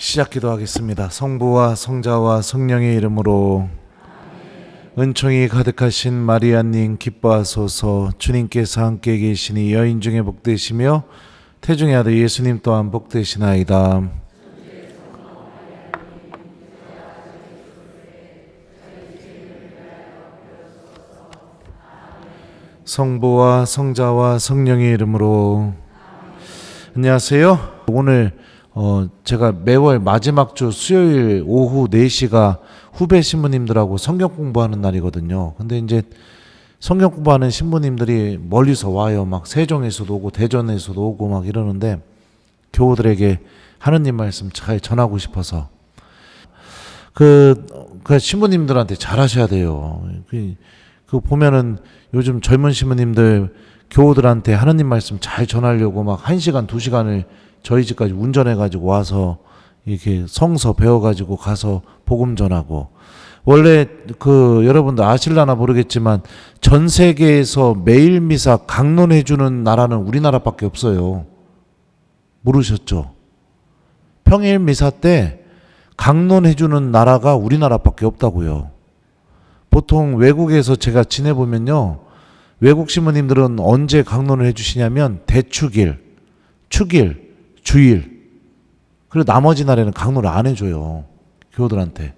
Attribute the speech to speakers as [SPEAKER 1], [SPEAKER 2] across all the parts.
[SPEAKER 1] 시작기도 하겠습니다. 성부와 성자와 성령의 이름으로. 은총이 가득하신 마리아님 기뻐하소서. 주님께서 함께 계시니 여인 중에 복되시며 태중의 아들 예수님 또한 복되시나이다. 성부와 성자와 성령의 이름으로. 안녕하세요. 오늘 제가 매월 마지막 주 수요일 오후 4시가 후배 신부님들하고 성경 공부하는 날이거든요. 근데 이제 성경 공부하는 신부님들이 멀리서 와요. 막 세종에서도 오고 대전에서도 오고 막 이러는데 교우들에게 하느님 말씀 잘 전하고 싶어서 그 신부님들한테 잘하셔야 돼요. 그 보면은 요즘 젊은 신부님들 교우들한테 하느님 말씀 잘 전하려고 막 1시간 2시간을 저희 집까지 운전해가지고 와서 이렇게 성서 배워가지고 가서 복음 전하고, 원래 여러분들 아실라나 모르겠지만 전 세계에서 매일 미사 강론해주는 나라는 우리나라밖에 없어요. 모르셨죠? 평일 미사 때 강론해주는 나라가 우리나라밖에 없다고요. 보통 외국에서 제가 지내보면요, 외국 신부님들은 언제 강론을 해주시냐면 대축일, 축일, 주일, 그리고 나머지 날에는 강론을 안 해줘요, 교우들한테.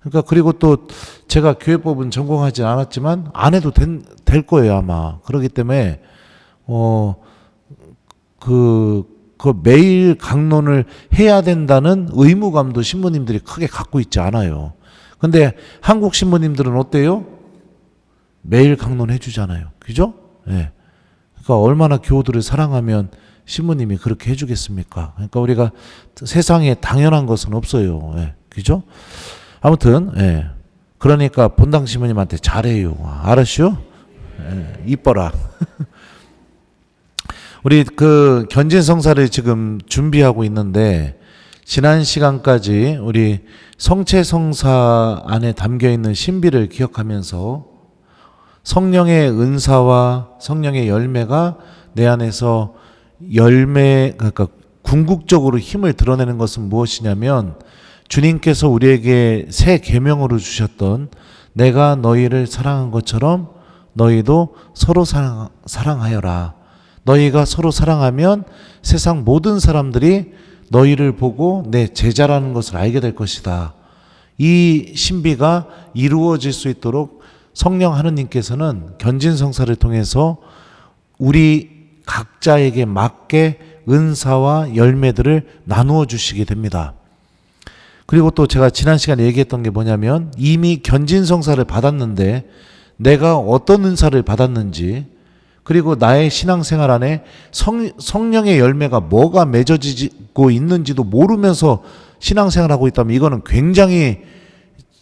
[SPEAKER 1] 그러니까 그리고 또 제가 교회법은 전공하지 않았지만 안 해도 될 거예요 아마. 그렇기 때문에 매일 강론을 해야 된다는 의무감도 신부님들이 크게 갖고 있지 않아요. 근데 한국 신부님들은 어때요? 매일 강론 해주잖아요. 그죠? 네. 그러니까 얼마나 교우들을 사랑하면 신부님이 그렇게 해주겠습니까? 그러니까 우리가 세상에 당연한 것은 없어요. 네. 그죠? 아무튼, 예. 그러니까 본당 신부님한테 잘해요. 알았슈? 예. 이뻐라. 우리 견진성사를 지금 준비하고 있는데, 지난 시간까지 우리 성체성사 안에 담겨 있는 신비를 기억하면서 성령의 은사와 성령의 열매가 내 안에서 그러니까 궁극적으로 힘을 드러내는 것은 무엇이냐면, 주님께서 우리에게 새 계명으로 주셨던 내가 너희를 사랑한 것처럼 너희도 서로 사랑하여라. 너희가 서로 사랑하면 세상 모든 사람들이 너희를 보고 내 제자라는 것을 알게 될 것이다. 이 신비가 이루어질 수 있도록 성령 하느님께서는 견진성사를 통해서 우리 각자에게 맞게 은사와 열매들을 나누어 주시게 됩니다. 그리고 또 제가 지난 시간에 얘기했던 게 뭐냐면, 이미 견진성사를 받았는데 내가 어떤 은사를 받았는지, 그리고 나의 신앙생활 안에 성령의 열매가 뭐가 맺어지고 있는지도 모르면서 신앙생활하고 있다면 이거는 굉장히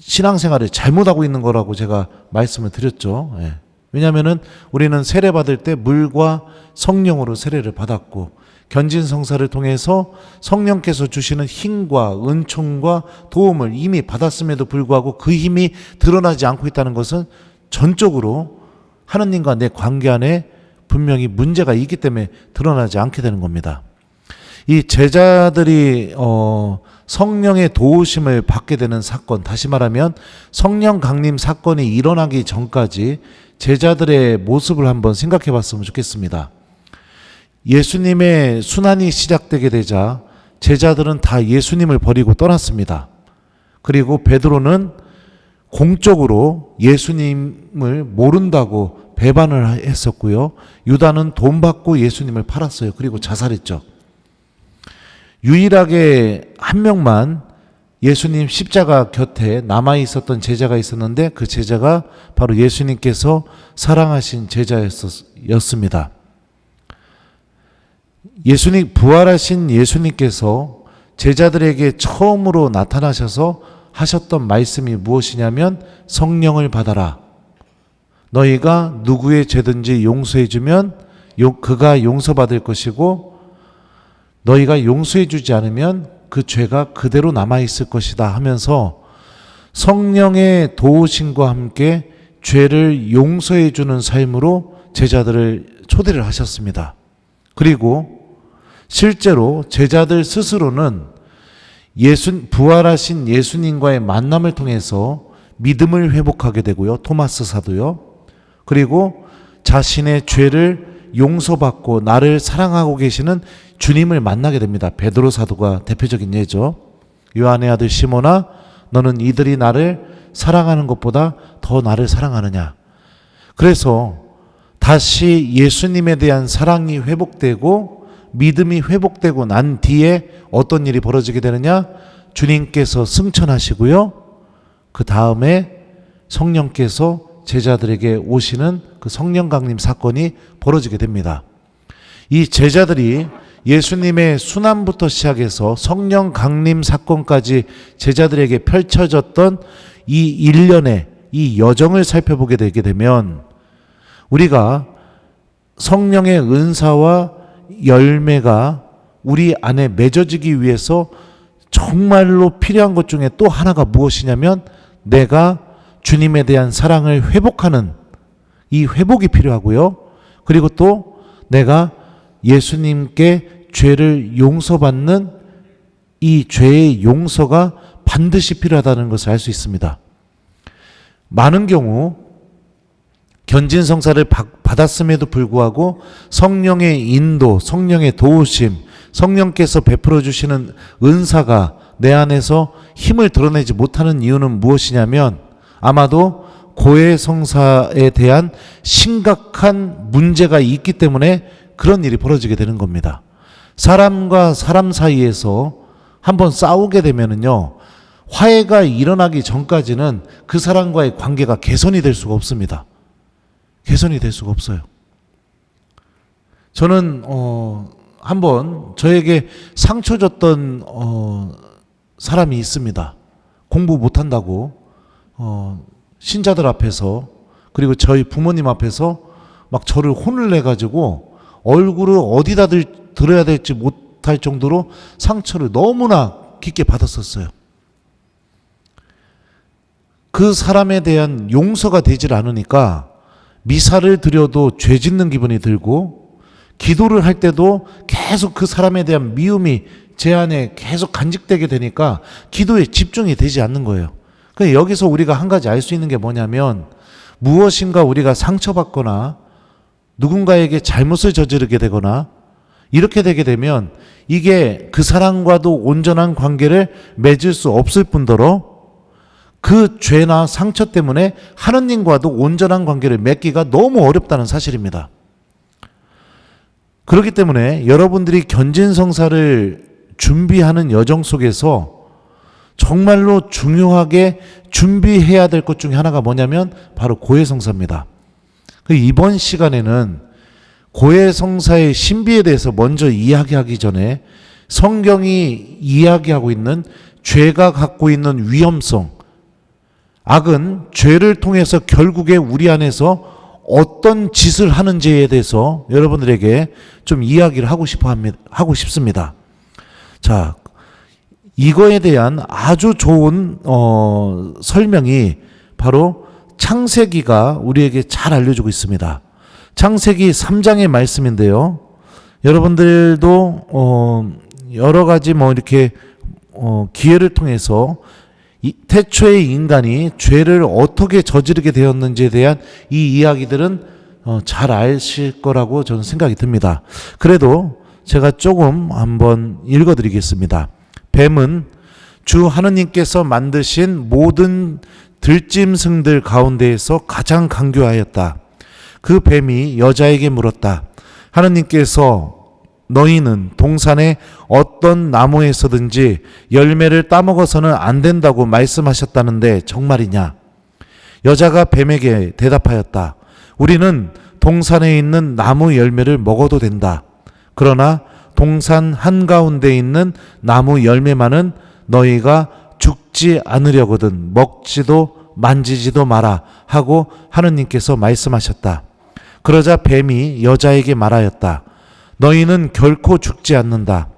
[SPEAKER 1] 신앙생활을 잘못하고 있는 거라고 제가 말씀을 드렸죠. 예. 왜냐하면은 우리는 세례 받을 때 물과 성령으로 세례를 받았고, 견진성사를 통해서 성령께서 주시는 힘과 은총과 도움을 이미 받았음에도 불구하고 그 힘이 드러나지 않고 있다는 것은 전적으로 하느님과 내 관계 안에 분명히 문제가 있기 때문에 드러나지 않게 되는 겁니다. 이 제자들이 성령의 도우심을 받게 되는 사건, 다시 말하면 성령 강림 사건이 일어나기 전까지 제자들의 모습을 한번 생각해 봤으면 좋겠습니다. 예수님의 순환이 시작되게 되자 제자들은 다 예수님을 버리고 떠났습니다. 그리고 베드로는 공적으로 예수님을 모른다고 배반을 했었고요. 유다는 돈 받고 예수님을 팔았어요. 그리고 자살했죠. 유일하게 한 명만 예수님 십자가 곁에 남아 있었던 제자가 있었는데, 그 제자가 바로 예수님께서 사랑하신 제자였습니다. 부활하신 예수님께서 제자들에게 처음으로 나타나셔서 하셨던 말씀이 무엇이냐면, 성령을 받아라. 너희가 누구의 죄든지 용서해주면 그가 용서받을 것이고, 너희가 용서해주지 않으면 그 죄가 그대로 남아있을 것이다 하면서 성령의 도우심과 함께 죄를 용서해주는 삶으로 제자들을 초대를 하셨습니다. 그리고 실제로 제자들 스스로는 부활하신 예수님과의 만남을 통해서 믿음을 회복하게 되고요. 토마스 사도요. 그리고 자신의 죄를 용서받고 나를 사랑하고 계시는 주님을 만나게 됩니다. 베드로 사도가 대표적인 예죠. 요한의 아들 시몬아, 너는 이들이 나를 사랑하는 것보다 더 나를 사랑하느냐. 그래서 다시 예수님에 대한 사랑이 회복되고 믿음이 회복되고 난 뒤에 어떤 일이 벌어지게 되느냐? 주님께서 승천하시고요. 그 다음에 성령께서 제자들에게 오시는 그 성령 강림 사건이 벌어지게 됩니다. 이 제자들이 예수님의 순환부터 시작해서 성령 강림 사건까지 제자들에게 펼쳐졌던 이 일련의 이 여정을 살펴보게 되게 되면 우리가 성령의 은사와 열매가 우리 안에 맺어지기 위해서 정말로 필요한 것 중에 또 하나가 무엇이냐면 내가 주님에 대한 사랑을 회복하는 이 회복이 필요하고요. 그리고 또 내가 예수님께 죄를 용서받는 이 죄의 용서가 반드시 필요하다는 것을 알 수 있습니다. 많은 경우 견진성사를 받았음에도 불구하고 성령의 인도, 성령의 도우심, 성령께서 베풀어 주시는 은사가 내 안에서 힘을 드러내지 못하는 이유는 무엇이냐면 아마도 고해성사에 대한 심각한 문제가 있기 때문에 그런 일이 벌어지게 되는 겁니다. 사람과 사람 사이에서 한번 싸우게 되면은요, 화해가 일어나기 전까지는 그 사람과의 관계가 개선이 될 수가 없습니다. 개선이 될 수가 없어요. 저는 한번 저에게 상처 줬던 사람이 있습니다. 공부 못한다고 신자들 앞에서 그리고 저희 부모님 앞에서 막 저를 혼을 내가지고 얼굴을 어디다 들어야 될지 못할 정도로 상처를 너무나 깊게 받았었어요. 그 사람에 대한 용서가 되질 않으니까 미사를 드려도 죄 짓는 기분이 들고 기도를 할 때도 계속 그 사람에 대한 미움이 제 안에 계속 간직되게 되니까 기도에 집중이 되지 않는 거예요. 그러니까 여기서 우리가 한 가지 알 수 있는 게 뭐냐면 무엇인가 우리가 상처받거나 누군가에게 잘못을 저지르게 되거나 이렇게 되게 되면 이게 그 사람과도 온전한 관계를 맺을 수 없을 뿐더러 그 죄나 상처 때문에 하느님과도 온전한 관계를 맺기가 너무 어렵다는 사실입니다. 그렇기 때문에 여러분들이 견진성사를 준비하는 여정 속에서 정말로 중요하게 준비해야 될 것 중에 하나가 뭐냐면 바로 고해성사입니다. 이번 시간에는 고해성사의 신비에 대해서 먼저 이야기하기 전에 성경이 이야기하고 있는 죄가 갖고 있는 위험성, 악은 죄를 통해서 결국에 우리 안에서 어떤 짓을 하는지에 대해서 여러분들에게 좀 이야기를 하고 싶습니다. 자, 이거에 대한 아주 좋은 설명이 바로 창세기가 우리에게 잘 알려주고 있습니다. 창세기 3장의 말씀인데요. 여러분들도 여러 가지 이렇게 기회를 통해서 태초의 인간이 죄를 어떻게 저지르게 되었는지에 대한 이 이야기들은 잘 아실 거라고 저는 생각이 듭니다. 그래도 제가 조금 한번 읽어드리겠습니다. 뱀은 주 하느님께서 만드신 모든 들짐승들 가운데에서 가장 강교하였다. 그 뱀이 여자에게 물었다. 하느님께서 너희는 동산의 어떤 나무에서든지 열매를 따먹어서는 안 된다고 말씀하셨다는데 정말이냐? 여자가 뱀에게 대답하였다. 우리는 동산에 있는 나무 열매를 먹어도 된다. 그러나 동산 한가운데 있는 나무 열매만은 너희가 죽지 않으려거든 먹지도 만지지도 마라 하고 하느님께서 말씀하셨다. 그러자 뱀이 여자에게 말하였다. 너희는 결코 죽지 않는다.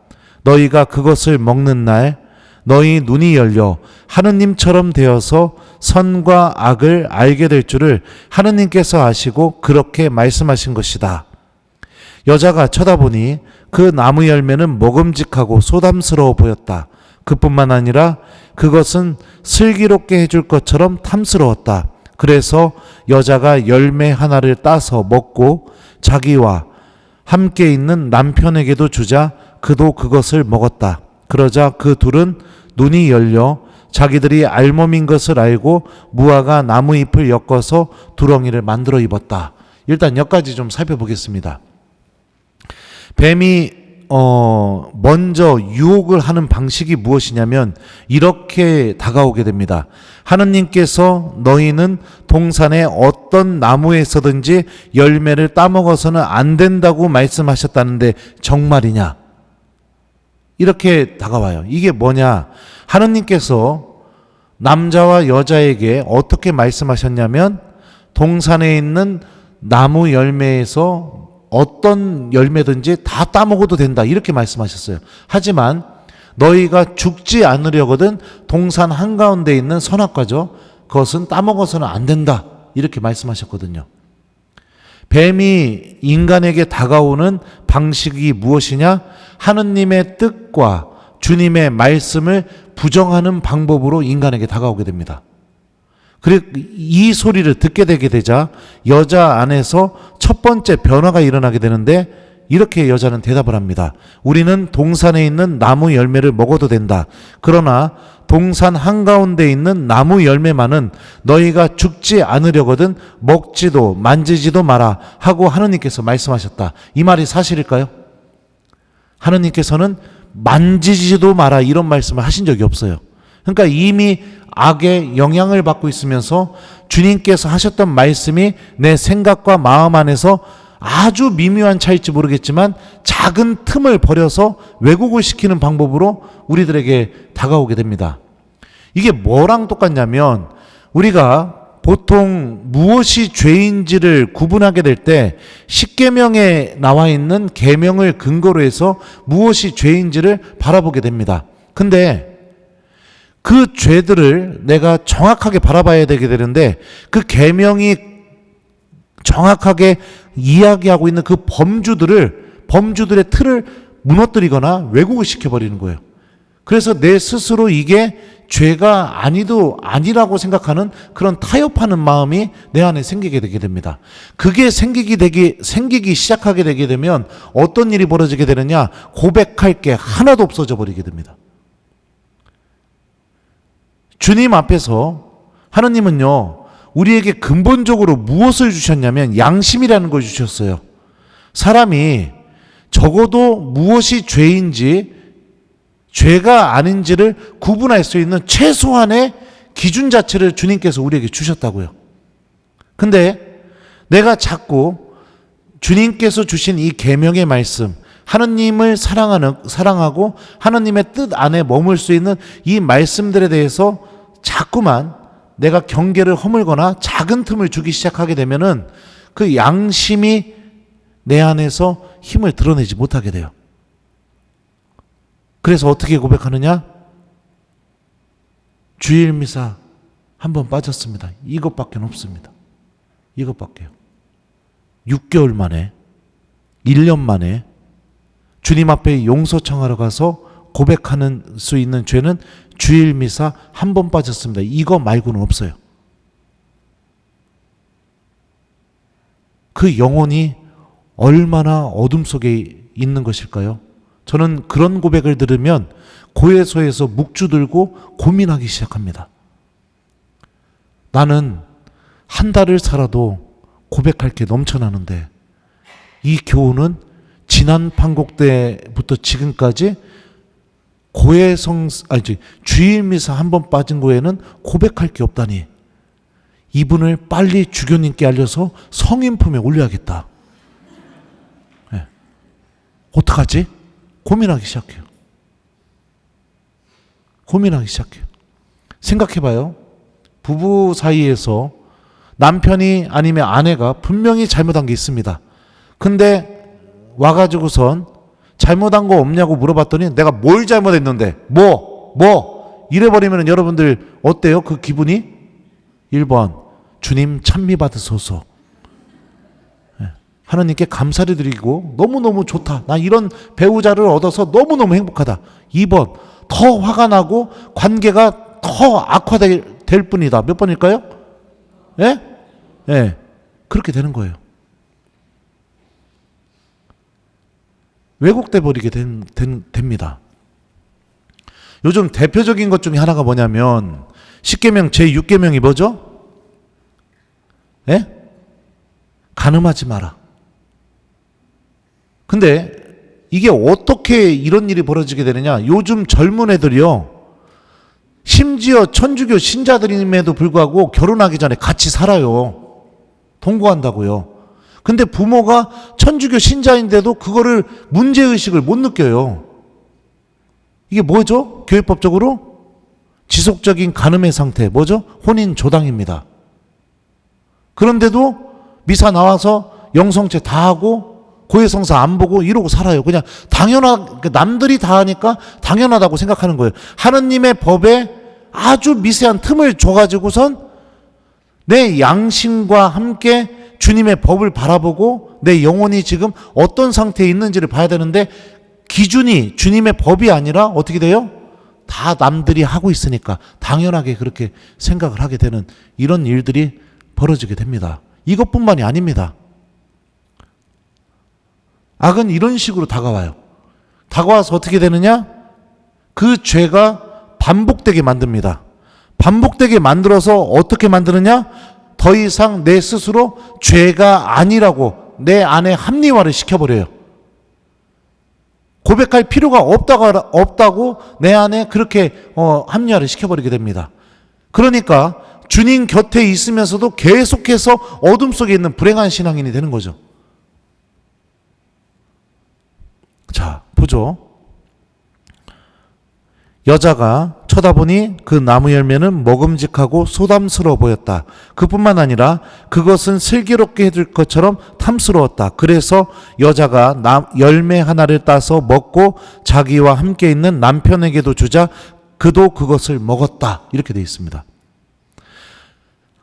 [SPEAKER 1] 너희가 그것을 먹는 날 너희 눈이 열려 하느님처럼 되어서 선과 악을 알게 될 줄을 하느님께서 아시고 그렇게 말씀하신 것이다. 여자가 쳐다보니 그 나무 열매는 먹음직하고 소담스러워 보였다. 그뿐만 아니라 그것은 슬기롭게 해줄 것처럼 탐스러웠다. 그래서 여자가 열매 하나를 따서 먹고 자기와 함께 있는 남편에게도 주자 그도 그것을 먹었다. 그러자 그 둘은 눈이 열려 자기들이 알몸인 것을 알고 무화과 나무 잎을 엮어서 두렁이를 만들어 입었다. 일단 여기까지 좀 살펴보겠습니다. 뱀이 먼저 유혹을 하는 방식이 무엇이냐면 이렇게 다가오게 됩니다. 하느님께서 너희는 동산의 어떤 나무에서든지 열매를 따먹어서는 안 된다고 말씀하셨다는데 정말이냐? 이렇게 다가와요. 이게 뭐냐? 하느님께서 남자와 여자에게 어떻게 말씀하셨냐면 동산에 있는 나무 열매에서 어떤 열매든지 다 따먹어도 된다 이렇게 말씀하셨어요. 하지만 너희가 죽지 않으려거든 동산 한가운데 있는 선악과죠. 그것은 따먹어서는 안 된다 이렇게 말씀하셨거든요. 뱀이 인간에게 다가오는 방식이 무엇이냐? 하느님의 뜻과 주님의 말씀을 부정하는 방법으로 인간에게 다가오게 됩니다. 그리고 이 소리를 듣게 되게 되자 여자 안에서 첫 번째 변화가 일어나게 되는데 이렇게 여자는 대답을 합니다. 우리는 동산에 있는 나무 열매를 먹어도 된다. 그러나 동산 한가운데 있는 나무 열매만은 너희가 죽지 않으려거든 먹지도 만지지도 마라 하고 하느님께서 말씀하셨다. 이 말이 사실일까요? 하느님께서는 만지지도 마라 이런 말씀을 하신 적이 없어요. 그러니까 이미 악의 영향을 받고 있으면서 주님께서 하셨던 말씀이 내 생각과 마음 안에서 아주 미묘한 차이일지 모르겠지만 작은 틈을 버려서 왜곡을 시키는 방법으로 우리들에게 다가오게 됩니다. 이게 뭐랑 똑같냐면 우리가 보통 무엇이 죄인지를 구분하게 될 때 십계명에 나와 있는 계명을 근거로 해서 무엇이 죄인지를 바라보게 됩니다. 근데 그 죄들을 내가 정확하게 바라봐야 되게 되는데 그 계명이 정확하게 이야기하고 있는 그 범주들의 틀을 무너뜨리거나 왜곡을 시켜버리는 거예요. 그래서 내 스스로 이게 죄가 아니라고 생각하는 그런 타협하는 마음이 내 안에 생기게 되게 됩니다. 그게 생기기 시작하게 되게 되면 어떤 일이 벌어지게 되느냐? 고백할 게 하나도 없어져 버리게 됩니다. 주님 앞에서 하느님은요, 우리에게 근본적으로 무엇을 주셨냐면 양심이라는 걸 주셨어요. 사람이 적어도 무엇이 죄인지 죄가 아닌지를 구분할 수 있는 최소한의 기준 자체를 주님께서 우리에게 주셨다고요. 근데 내가 자꾸 주님께서 주신 이 계명의 말씀, 하느님을 사랑하고 하느님의 뜻 안에 머물 수 있는 이 말씀들에 대해서 자꾸만 내가 경계를 허물거나 작은 틈을 주기 시작하게 되면은 그 양심이 내 안에서 힘을 드러내지 못하게 돼요. 그래서 어떻게 고백하느냐? 주일 미사 한 번 빠졌습니다. 이것밖에 없습니다. 이것밖에요. 6개월 만에 1년 만에 주님 앞에 용서 청하러 가서 고백하는 수 있는 죄는 주일 미사 한 번 빠졌습니다. 이거 말고는 없어요. 그 영혼이 얼마나 어둠 속에 있는 것일까요? 저는 그런 고백을 들으면 고해소에서 묵주 들고 고민하기 시작합니다. 나는 한 달을 살아도 고백할 게 넘쳐나는데 이 교훈은 지난 판곡 때부터 지금까지 주일 미사 한 번 빠진 거에는 고백할 게 없다니 이분을 빨리 주교님께 알려서 성인품에 올려야겠다. 네. 어떡하지? 고민하기 시작해요. 생각해봐요. 부부 사이에서 남편이 아니면 아내가 분명히 잘못한 게 있습니다. 근데 와가지고선 잘못한 거 없냐고 물어봤더니 내가 뭘 잘못했는데 이래버리면 여러분들 어때요? 그 기분이? 1번 주님 찬미 받으소서. 하나님께 감사를 드리고 너무너무 좋다. 나 이런 배우자를 얻어서 너무너무 행복하다. 2번 더 화가 나고 관계가 더 악화될 뿐이다. 몇 번일까요? 예? 예. 그렇게 되는 거예요. 왜곡돼 버리게 됩니다. 요즘 대표적인 것 중에 하나가 뭐냐면 10계명 제6계명이 뭐죠? 예? 간음하지 마라. 근데 이게 어떻게 이런 일이 벌어지게 되느냐? 요즘 젊은 애들이요, 심지어 천주교 신자들임에도 불구하고 결혼하기 전에 같이 살아요. 동거한다고요. 근데 부모가 천주교 신자인데도 그거를 문제의식을 못 느껴요. 이게 뭐죠? 교회법적으로? 지속적인 간음의 상태. 뭐죠? 혼인 조당입니다. 그런데도 미사 나와서 영성체 다 하고 고해성사 안 보고 이러고 살아요. 그냥 남들이 다 하니까 당연하다고 생각하는 거예요. 하느님의 법에 아주 미세한 틈을 줘가지고선 내 양심과 함께 주님의 법을 바라보고 내 영혼이 지금 어떤 상태에 있는지를 봐야 되는데, 기준이 주님의 법이 아니라 어떻게 돼요? 다 남들이 하고 있으니까 당연하게 그렇게 생각을 하게 되는 이런 일들이 벌어지게 됩니다. 이것뿐만이 아닙니다. 악은 이런 식으로 다가와요. 다가와서 어떻게 되느냐? 그 죄가 반복되게 만듭니다. 반복되게 만들어서 어떻게 만드느냐? 더 이상 내 스스로 죄가 아니라고 내 안에 합리화를 시켜버려요. 고백할 필요가 없다고 내 안에 그렇게 합리화를 시켜버리게 됩니다. 그러니까 주님 곁에 있으면서도 계속해서 어둠 속에 있는 불행한 신앙인이 되는 거죠. 자, 보죠. 여자가 쳐다보니 그 나무 열매는 먹음직하고 소담스러워 보였다. 그뿐만 아니라 그것은 슬기롭게 해줄 것처럼 탐스러웠다. 그래서 여자가 열매 하나를 따서 먹고 자기와 함께 있는 남편에게도 주자 그도 그것을 먹었다. 이렇게 되어 있습니다.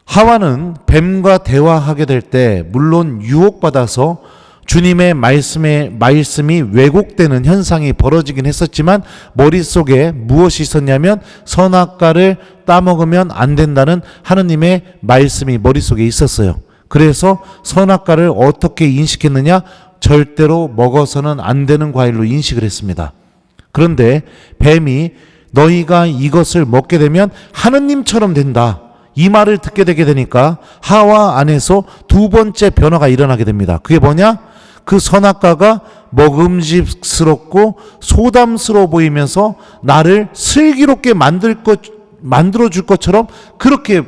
[SPEAKER 1] 하와는 뱀과 대화하게 될 때 물론 유혹받아서 주님의 말씀이 왜곡되는 현상이 벌어지긴 했었지만 머릿속에 무엇이 있었냐면 선악과를 따먹으면 안 된다는 하느님의 말씀이 머릿속에 있었어요. 그래서 선악과를 어떻게 인식했느냐? 절대로 먹어서는 안 되는 과일로 인식을 했습니다. 그런데 뱀이 너희가 이것을 먹게 되면 하느님처럼 된다. 이 말을 듣게 되게 되니까 하와 안에서 두 번째 변화가 일어나게 됩니다. 그게 뭐냐? 그 선악과가 먹음직스럽고 소담스러워 보이면서 나를 슬기롭게 만들어줄 것처럼 그렇게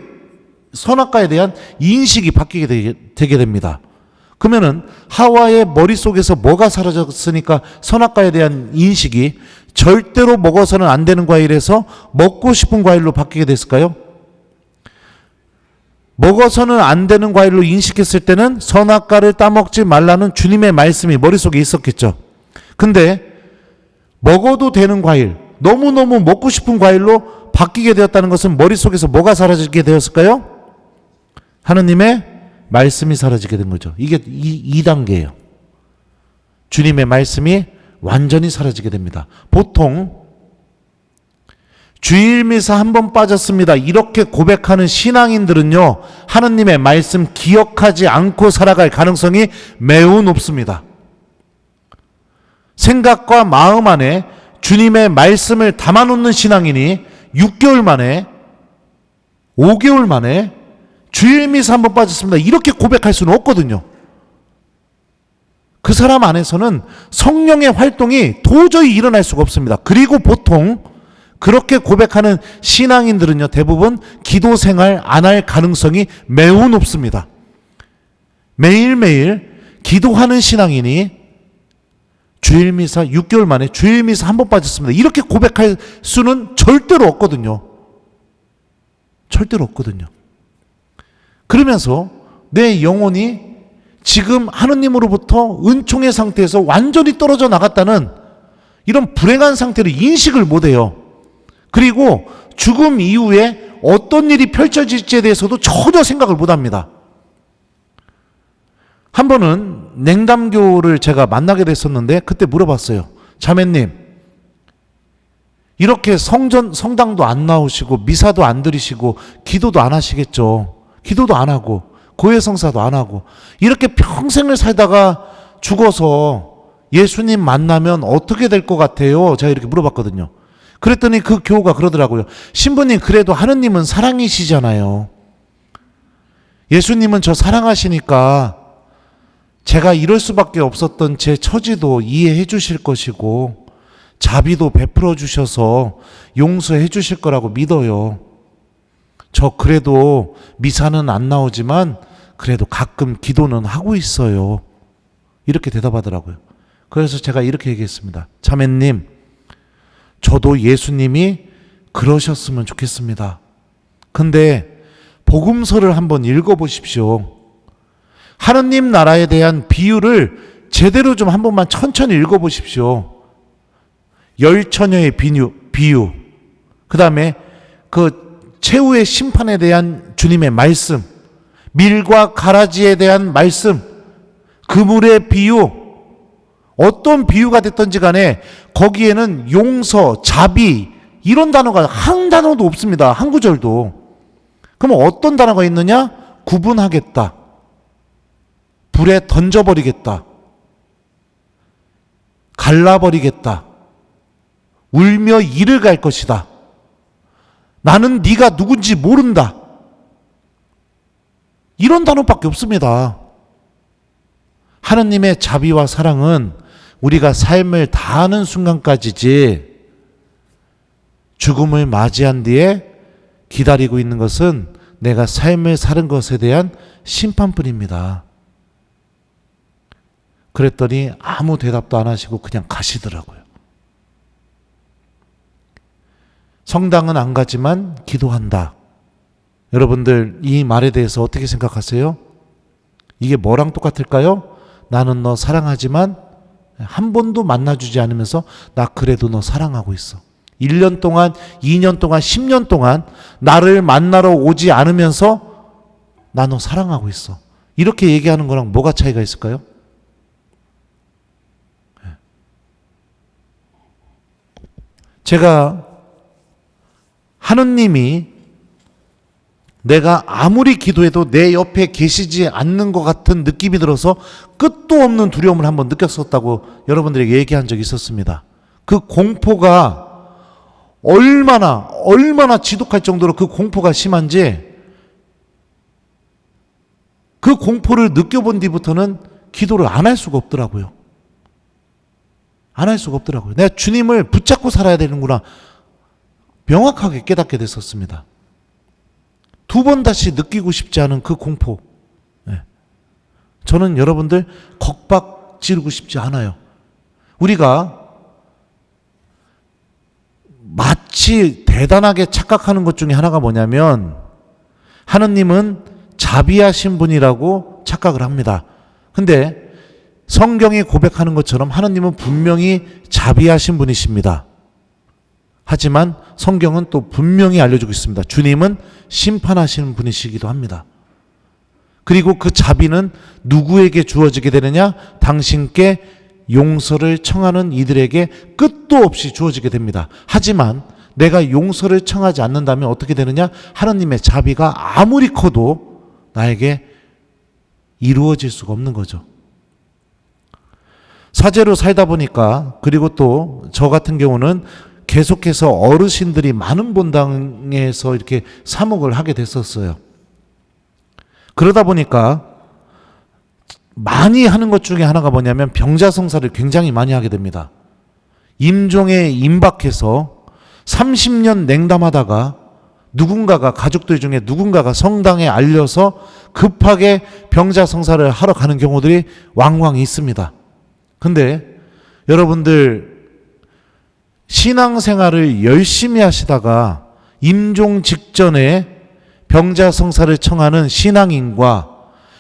[SPEAKER 1] 선악과에 대한 인식이 바뀌게 되게 됩니다. 그러면은 하와의 머릿속에서 뭐가 사라졌으니까 선악과에 대한 인식이 절대로 먹어서는 안 되는 과일에서 먹고 싶은 과일로 바뀌게 됐을까요? 먹어서는 안 되는 과일로 인식했을 때는 선악과를 따먹지 말라는 주님의 말씀이 머릿속에 있었겠죠. 근데 먹어도 되는 과일, 너무너무 먹고 싶은 과일로 바뀌게 되었다는 것은 머릿속에서 뭐가 사라지게 되었을까요? 하느님의 말씀이 사라지게 된 거죠. 이게 2단계예요. 주님의 말씀이 완전히 사라지게 됩니다. 보통 주일 미사 한 번 빠졌습니다. 이렇게 고백하는 신앙인들은요, 하느님의 말씀 기억하지 않고 살아갈 가능성이 매우 높습니다. 생각과 마음 안에 주님의 말씀을 담아놓는 신앙인이 6개월 만에, 5개월 만에 주일 미사 한 번 빠졌습니다. 이렇게 고백할 수는 없거든요. 그 사람 안에서는 성령의 활동이 도저히 일어날 수가 없습니다. 그리고 보통 그렇게 고백하는 신앙인들은요, 대부분 기도 생활 안 할 가능성이 매우 높습니다. 매일매일 기도하는 신앙인이 주일미사 6개월 만에 주일미사 한 번 빠졌습니다. 이렇게 고백할 수는 절대로 없거든요. 절대로 없거든요. 그러면서 내 영혼이 지금 하느님으로부터 은총의 상태에서 완전히 떨어져 나갔다는 이런 불행한 상태를 인식을 못해요. 그리고 죽음 이후에 어떤 일이 펼쳐질지에 대해서도 전혀 생각을 못합니다. 한 번은 냉담교를 제가 만나게 됐었는데 그때 물어봤어요. 자매님, 이렇게 성당도 안 나오시고 미사도 안 드리시고 기도도 안 하시겠죠. 기도도 안 하고 고해성사도 안 하고 이렇게 평생을 살다가 죽어서 예수님 만나면 어떻게 될 것 같아요? 제가 이렇게 물어봤거든요. 그랬더니 그 교우가 그러더라고요. 신부님, 그래도 하느님은 사랑이시잖아요. 예수님은 저 사랑하시니까 제가 이럴 수밖에 없었던 제 처지도 이해해 주실 것이고 자비도 베풀어 주셔서 용서해 주실 거라고 믿어요. 저 그래도 미사는 안 나오지만 그래도 가끔 기도는 하고 있어요. 이렇게 대답하더라고요. 그래서 제가 이렇게 얘기했습니다. 자매님, 저도 예수님이 그러셨으면 좋겠습니다. 근데 복음서를 한번 읽어보십시오. 하느님 나라에 대한 비유를 제대로 좀 한 번만 천천히 읽어보십시오. 열처녀의 비유, 그 다음에 그 최후의 심판에 대한 주님의 말씀, 밀과 가라지에 대한 말씀, 그물의 비유, 어떤 비유가 됐든지 간에 거기에는 용서, 자비 이런 단어가 한 단어도 없습니다. 한 구절도. 그럼 어떤 단어가 있느냐? 구분하겠다, 불에 던져버리겠다, 갈라버리겠다, 울며 이를 갈 것이다, 나는 네가 누군지 모른다, 이런 단어밖에 없습니다. 하느님의 자비와 사랑은 우리가 삶을 다하는 순간까지지 죽음을 맞이한 뒤에 기다리고 있는 것은 내가 삶을 사는 것에 대한 심판뿐입니다. 그랬더니 아무 대답도 안 하시고 그냥 가시더라고요. 성당은 안 가지만 기도한다. 여러분들 이 말에 대해서 어떻게 생각하세요? 이게 뭐랑 똑같을까요? 나는 너 사랑하지만 한 번도 만나주지 않으면서 나 그래도 너 사랑하고 있어. 1년 동안, 2년 동안, 10년 동안 나를 만나러 오지 않으면서 나 너 사랑하고 있어. 이렇게 얘기하는 거랑 뭐가 차이가 있을까요? 제가 하느님이 내가 아무리 기도해도 내 옆에 계시지 않는 것 같은 느낌이 들어서 끝도 없는 두려움을 한번 느꼈었다고 여러분들에게 얘기한 적이 있었습니다. 그 공포가 얼마나 지독할 정도로 그 공포가 심한지 그 공포를 느껴본 뒤부터는 기도를 안 할 수가 없더라고요. 안 할 수가 없더라고요. 내가 주님을 붙잡고 살아야 되는구나 명확하게 깨닫게 됐었습니다. 두 번 다시 느끼고 싶지 않은 그 공포. 저는 여러분들 겁박 지르고 싶지 않아요. 우리가 마치 대단하게 착각하는 것 중에 하나가 뭐냐면 하느님은 자비하신 분이라고 착각을 합니다. 근데 성경이 고백하는 것처럼 하느님은 분명히 자비하신 분이십니다. 하지만 성경은 또 분명히 알려주고 있습니다. 주님은 심판하시는 분이시기도 합니다. 그리고 그 자비는 누구에게 주어지게 되느냐? 당신께 용서를 청하는 이들에게 끝도 없이 주어지게 됩니다. 하지만 내가 용서를 청하지 않는다면 어떻게 되느냐? 하느님의 자비가 아무리 커도 나에게 이루어질 수가 없는 거죠. 사제로 살다 보니까, 그리고 또 저 같은 경우는 계속해서 어르신들이 많은 본당에서 이렇게 사목을 하게 됐었어요. 그러다 보니까 많이 하는 것 중에 하나가 뭐냐면 병자성사를 굉장히 많이 하게 됩니다. 임종에 임박해서 30년 냉담하다가 누군가가, 가족들 중에 누군가가 성당에 알려서 급하게 병자성사를 하러 가는 경우들이 왕왕 있습니다. 근데 여러분들 신앙생활을 열심히 하시다가 임종 직전에 병자성사를 청하는 신앙인과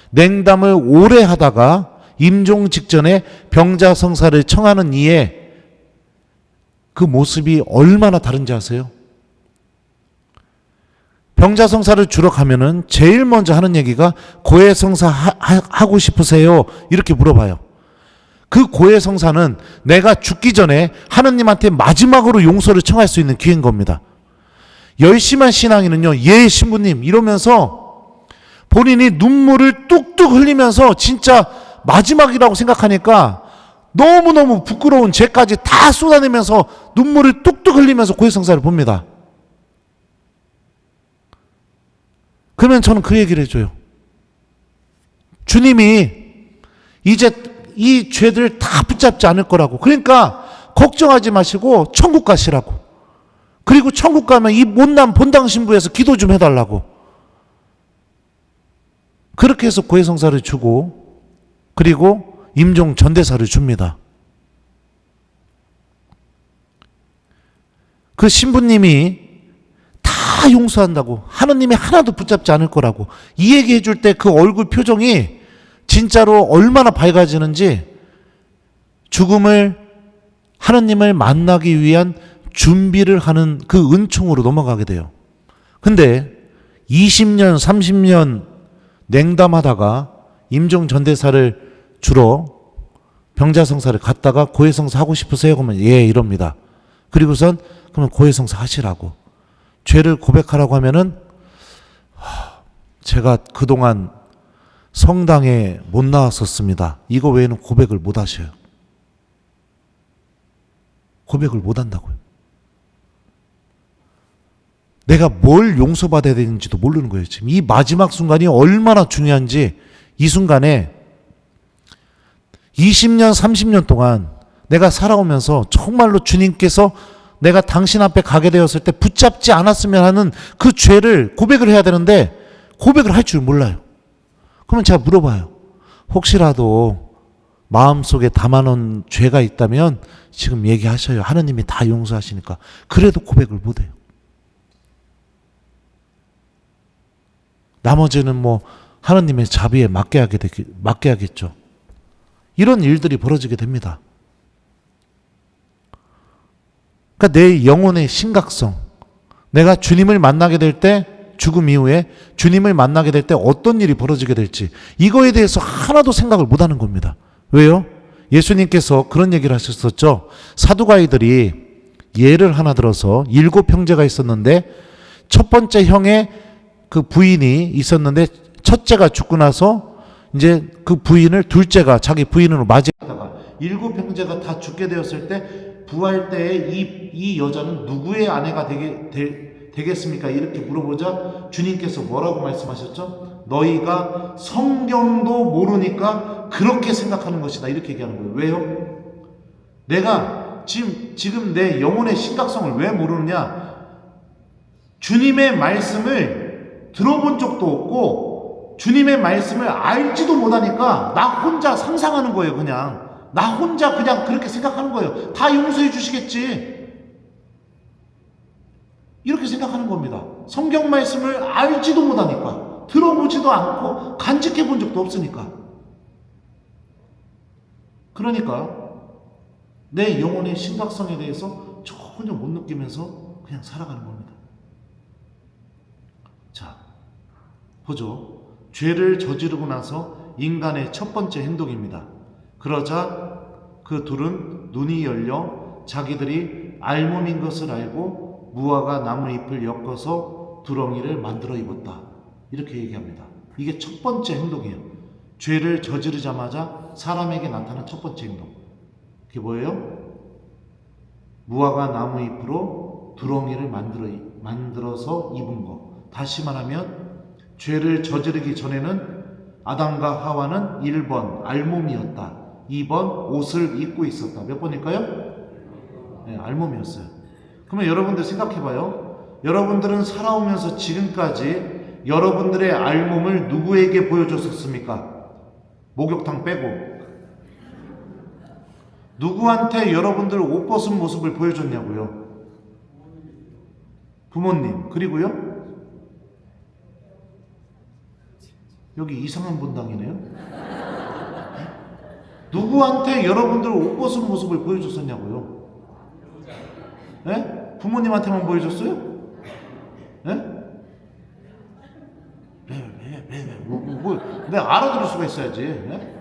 [SPEAKER 1] 냉담을 오래 하다가 임종 직전에 병자성사를 청하는 이의 그 모습이 얼마나 다른지 아세요? 병자성사를 주러 가면은 제일 먼저 하는 얘기가 고해성사 하고 싶으세요? 이렇게 물어봐요. 그 고해성사는 내가 죽기 전에 하느님한테 마지막으로 용서를 청할 수 있는 기회인 겁니다. 열심한 신앙인은요, 예 신부님 이러면서 본인이 눈물을 뚝뚝 흘리면서 진짜 마지막이라고 생각하니까 너무너무 부끄러운 죄까지 다 쏟아내면서 눈물을 뚝뚝 흘리면서 고해성사를 봅니다. 그러면 저는 그 얘기를 해줘요. 주님이 이제 이 죄들 다 붙잡지 않을 거라고. 그러니까 걱정하지 마시고 천국 가시라고. 그리고 천국 가면 이 못난 본당 신부에서 기도 좀 해달라고. 그렇게 해서 고해성사를 주고 그리고 임종 전대사를 줍니다. 그 신부님이 다 용서한다고, 하느님이 하나도 붙잡지 않을 거라고 이 얘기 해줄 때 그 얼굴 표정이 진짜로 얼마나 밝아지는지, 죽음을 하느님을 만나기 위한 준비를 하는 그 은총으로 넘어가게 돼요. 근데 20년 30년 냉담하다가 임종 전대사를 주러 병자성사를 갔다가 고해성사 하고 싶으세요? 그러면 예 이럽니다. 그리고선 그러면 고해성사 하시라고. 죄를 고백하라고 하면은 제가 그동안 성당에 못 나왔었습니다. 이거 외에는 고백을 못 하셔요. 고백을 못 한다고요. 내가 뭘 용서받아야 되는지도 모르는 거예요. 지금 이 마지막 순간이 얼마나 중요한지, 이 순간에 20년 30년 동안 내가 살아오면서 정말로 주님께서 내가 당신 앞에 가게 되었을 때 붙잡지 않았으면 하는 그 죄를 고백을 해야 되는데 고백을 할 줄 몰라요. 그러면 제가 물어봐요. 혹시라도 마음속에 담아놓은 죄가 있다면 지금 얘기하셔요. 하느님이 다 용서하시니까. 그래도 고백을 못해요. 나머지는 뭐 하느님의 자비에 맡겨야겠죠. 이런 일들이 벌어지게 됩니다. 그러니까 내 영혼의 심각성, 내가 주님을 만나게 될 때, 죽음 이후에 주님을 만나게 될 때 어떤 일이 벌어지게 될지, 이거에 대해서 하나도 생각을 못하는 겁니다. 왜요? 예수님께서 그런 얘기를 하셨었죠. 사두가이들이 예를 하나 들어서 7 형제가 있었는데 첫 번째 형의 그 부인이 있었는데 첫째가 죽고 나서 이제 그 부인을 둘째가 자기 부인으로 맞이하다가 7 형제가 다 죽게 되었을 때 부활 때에 이 여자는 누구의 아내가 되겠습니까? 이렇게 물어보자 주님께서 뭐라고 말씀하셨죠? 너희가 성경도 모르니까 그렇게 생각하는 것이다. 이렇게 얘기하는 거예요. 왜요? 내가 지금 내 영혼의 심각성을 왜 모르느냐? 주님의 말씀을 들어본 적도 없고 주님의 말씀을 알지도 못하니까 나 혼자 상상하는 거예요. 나 혼자 그냥 그렇게 생각하는 거예요. 다 용서해 주시겠지. 이렇게 생각하는 겁니다. 성경 말씀을 알지도 못하니까, 들어보지도 않고 간직해 본 적도 없으니까. 그러니까 내 영혼의 심각성에 대해서 전혀 못 느끼면서 그냥 살아가는 겁니다. 자, 보죠. 죄를 저지르고 나서 인간의 첫 번째 행동입니다. 그러자 그 둘은 눈이 열려 자기들이 알몸인 것을 알고 무화과 나무잎을 엮어서 두렁이를 만들어 입었다. 이렇게 얘기합니다. 이게 첫 번째 행동이에요. 죄를 저지르자마자 사람에게 나타난 첫 번째 행동. 그게 뭐예요? 무화과 나무잎으로 두렁이를 만들어서 입은 거. 다시 말하면 죄를 저지르기 전에는 아담과 하와는 1번 알몸이었다. 2번 옷을 입고 있었다. 몇 번일까요? 네, 알몸이었어요. 그러면 여러분들 생각해봐요. 여러분들은 살아오면서 지금까지 여러분들의 알몸을 누구에게 보여줬었습니까? 목욕탕 빼고. 누구한테 여러분들 옷 벗은 모습을 보여줬냐고요? 부모님. 그리고요? 여기 이상한 본당이네요. 누구한테 여러분들 옷 벗은 모습을 보여줬었냐고요? 네? 부모님한테만 보여줬어요? 네? 내가 알아들을 수가 있어야지. 네?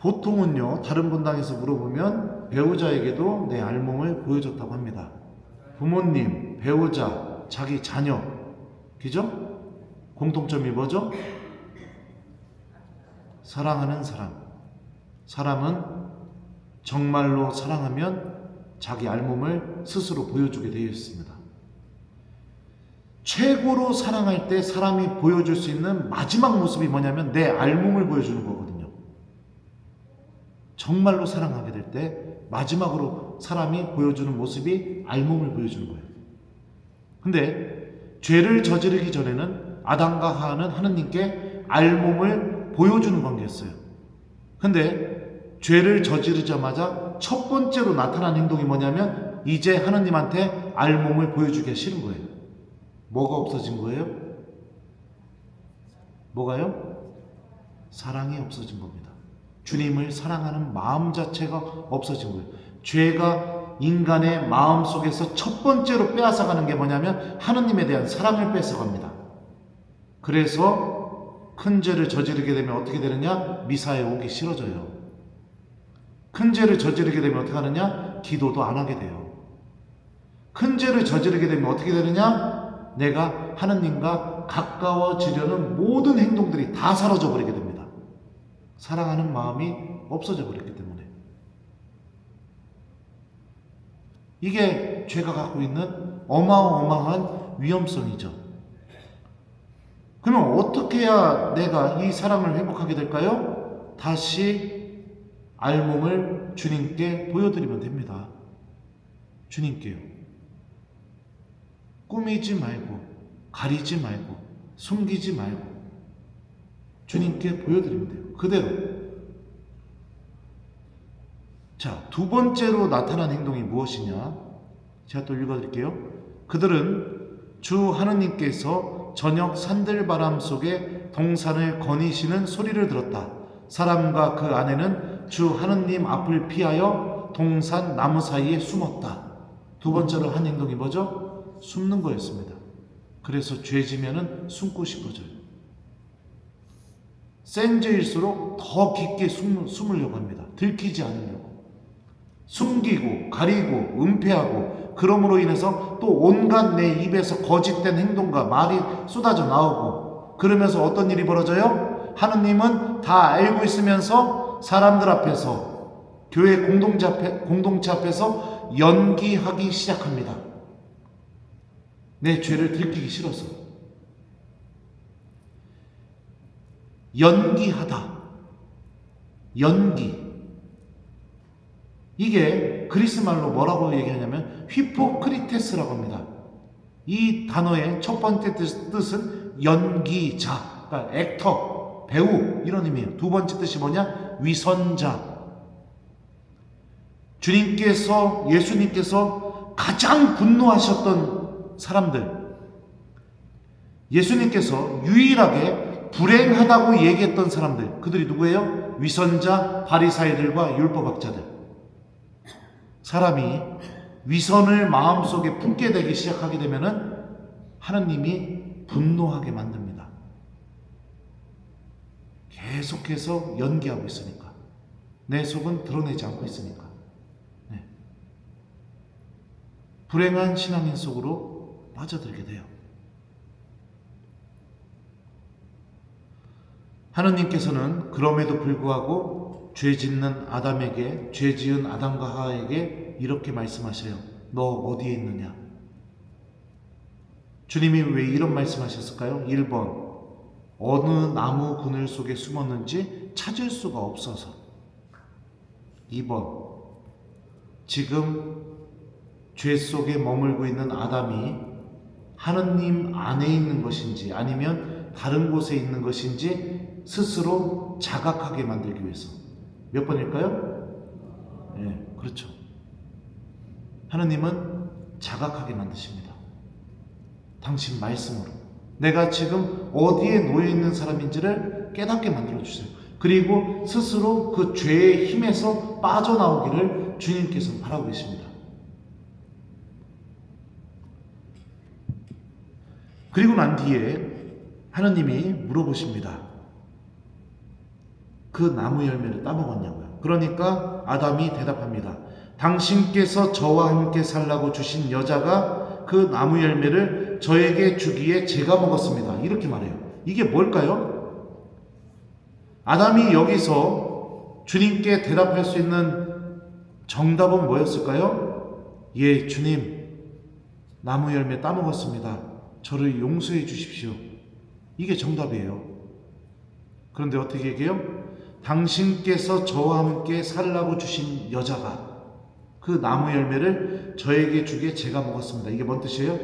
[SPEAKER 1] 보통은요, 다른 본당에서 물어보면 배우자에게도 내 알몸을 보여줬다고 합니다. 부모님, 배우자, 자기 자녀, 그죠? 공통점이 뭐죠? 사랑하는 사람. 사람은 정말로 사랑하면 자기 알몸을 스스로 보여주게 되어 있습니다. 최고로 사랑할 때 사람이 보여줄 수 있는 마지막 모습이 뭐냐면 내 알몸을 보여주는 거거든요. 정말로 사랑하게 될 때 마지막으로 사람이 보여주는 모습이 알몸을 보여주는 거예요. 근데 죄를 저지르기 전에는 아담과 하와는 하느님께 알몸을 보여주는 관계였어요. 근데 죄를 저지르자마자 첫 번째로 나타난 행동이 뭐냐면 이제 하느님한테 알몸을 보여주기 싫은 거예요. 뭐가 없어진 거예요? 뭐가요? 사랑이 없어진 겁니다. 주님을 사랑하는 마음 자체가 없어진 거예요. 죄가 인간의 마음 속에서 첫 번째로 빼앗아가는 게 뭐냐면 하느님에 대한 사랑을 뺏어갑니다. 그래서 큰 죄를 저지르게 되면 어떻게 되느냐? 미사에 오기 싫어져요. 큰 죄를 저지르게 되면 어떻게 하느냐? 기도도 안 하게 돼요. 큰 죄를 저지르게 되면 어떻게 되느냐? 내가 하느님과 가까워지려는 모든 행동들이 다 사라져 버리게 됩니다. 사랑하는 마음이 없어져 버렸기 때문에. 이게 죄가 갖고 있는 어마어마한 위험성이죠. 그러면 어떻게 해야 내가 이 사랑을 회복하게 될까요? 다시 알몸을 주님께 보여드리면 됩니다. 주님께요. 꾸미지 말고, 가리지 말고, 숨기지 말고 주님께 보여드리면 돼요. 그대로. 자, 두 번째로 나타난 행동이 무엇이냐? 제가 또 읽어드릴게요. 그들은 주 하느님께서 저녁 산들바람 속에 동산을 거니시는 소리를 들었다. 사람과 그 아내는 주 하느님 앞을 피하여 동산 나무 사이에 숨었다. 두 번째로 한 행동이 뭐죠? 숨는 거였습니다. 그래서 죄 지면은 숨고 싶어져요. 센 죄일수록 더 깊게 숨으려고 합니다. 들키지 않으려고. 숨기고 가리고 은폐하고 그러므로 인해서 또 온갖 내 입에서 거짓된 행동과 말이 쏟아져 나오고 그러면서 어떤 일이 벌어져요? 하느님은 다 알고 있으면서 사람들 앞에서 교회 공동체 앞에서 연기하기 시작합니다. 내 죄를 들키기 싫어서. 연기하다. 연기. 이게 그리스 말로 뭐라고 얘기하냐면 휘포크리테스라고 합니다. 이 단어의 첫 번째 뜻은 연기자, 그러니까 액터, 배우 이런 의미예요. 두 번째 뜻이 뭐냐? 위선자. 예수님께서 가장 분노하셨던 사람들, 예수님께서 유일하게 불행하다고 얘기했던 사람들, 그들이 누구예요? 위선자, 바리사이들과 율법학자들. 사람이 위선을 마음속에 품게 되기 시작하게 되면은 하느님이 분노하게 만듭니다. 계속해서 연기하고 있으니까. 내 속은 드러내지 않고 있으니까. 네. 불행한 신앙인 속으로 빠져들게 돼요. 하느님께서는 그럼에도 불구하고 죄 지은 아담과 하와에게 이렇게 말씀하셔요. 너 어디에 있느냐? 주님이 왜 이런 말씀하셨을까요? 1번, 어느 나무 그늘 속에 숨었는지 찾을 수가 없어서. 2번, 지금 죄 속에 머물고 있는 아담이 하느님 안에 있는 것인지 아니면 다른 곳에 있는 것인지 스스로 자각하게 만들기 위해서. 몇 번일까요? 네, 그렇죠. 하느님은 자각하게 만드십니다. 당신 말씀으로. 내가 지금 어디에 놓여 있는 사람인지를 깨닫게 만들어주세요. 그리고 스스로 그 죄의 힘에서 빠져나오기를 주님께서 바라고 계십니다. 그리고 난 뒤에 하느님이 물어보십니다. 그 나무 열매를 따먹었냐고요. 그러니까 아담이 대답합니다. 당신께서 저와 함께 살라고 주신 여자가 그 나무 열매를 저에게 주기에 제가 먹었습니다. 이렇게 말해요. 이게 뭘까요? 아담이 여기서 주님께 대답할 수 있는 정답은 뭐였을까요? 예, 주님, 나무 열매 따먹었습니다. 저를 용서해 주십시오. 이게 정답이에요. 그런데 어떻게 얘기해요? 당신께서 저와 함께 살라고 주신 여자가 그 나무 열매를 저에게 주기에 제가 먹었습니다. 이게 뭔 뜻이에요?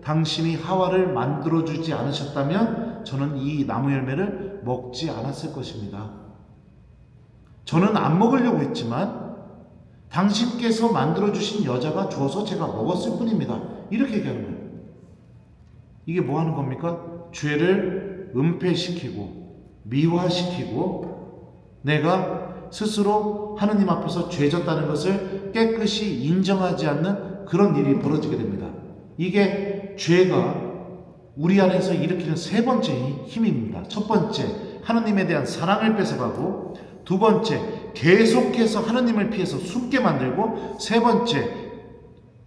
[SPEAKER 1] 당신이 하와를 만들어주지 않으셨다면 저는 이 나무 열매를 먹지 않았을 것입니다. 저는 안 먹으려고 했지만 당신께서 만들어주신 여자가 줘서 제가 먹었을 뿐입니다. 이렇게 얘기하는 거예요. 이게 뭐 하는 겁니까? 죄를 은폐시키고 미화시키고 내가 스스로 하느님 앞에서 죄졌다는 것을 깨끗이 인정하지 않는 그런 일이 벌어지게 됩니다. 이게 죄가 우리 안에서 일으키는 세 번째 힘입니다. 첫 번째, 하느님에 대한 사랑을 뺏어가고, 두 번째, 계속해서 하느님을 피해서 숨게 만들고, 세 번째,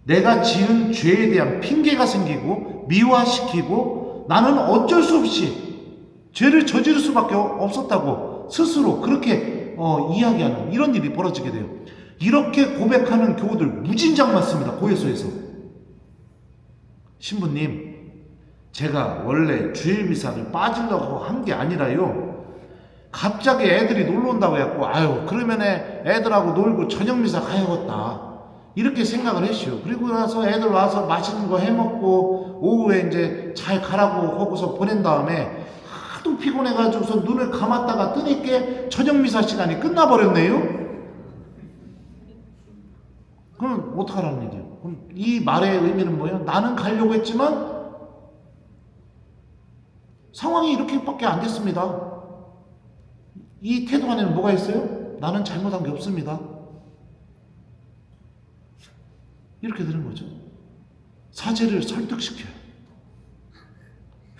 [SPEAKER 1] 내가 지은 죄에 대한 핑계가 생기고 미화시키고 나는 어쩔 수 없이 죄를 저지를 수밖에 없었다고 스스로 그렇게 이야기하는 이런 일이 벌어지게 돼요. 이렇게 고백하는 교우들 무진장 많습니다. 고해소에서. 신부님, 제가 원래 주일 미사를 빠지려고 한 게 아니라요, 갑자기 애들이 놀러 온다고 해갖고 아유 그러면 애들하고 놀고 저녁 미사 가야겠다 이렇게 생각을 했어요. 그리고 나서 애들 와서 맛있는 거 해먹고 오후에 이제 잘 가라고 하고서 보낸 다음에 하도 피곤해가지고서 눈을 감았다가 뜨니까 저녁 미사 시간이 끝나버렸네요. 그럼 어떡하라는 얘기예요? 그럼 이 말의 의미는 뭐예요? 나는 가려고 했지만 상황이 이렇게밖에 안 됐습니다. 이 태도 안에는 뭐가 있어요? 나는 잘못한 게 없습니다. 이렇게 되는 거죠. 사제를 설득시켜요.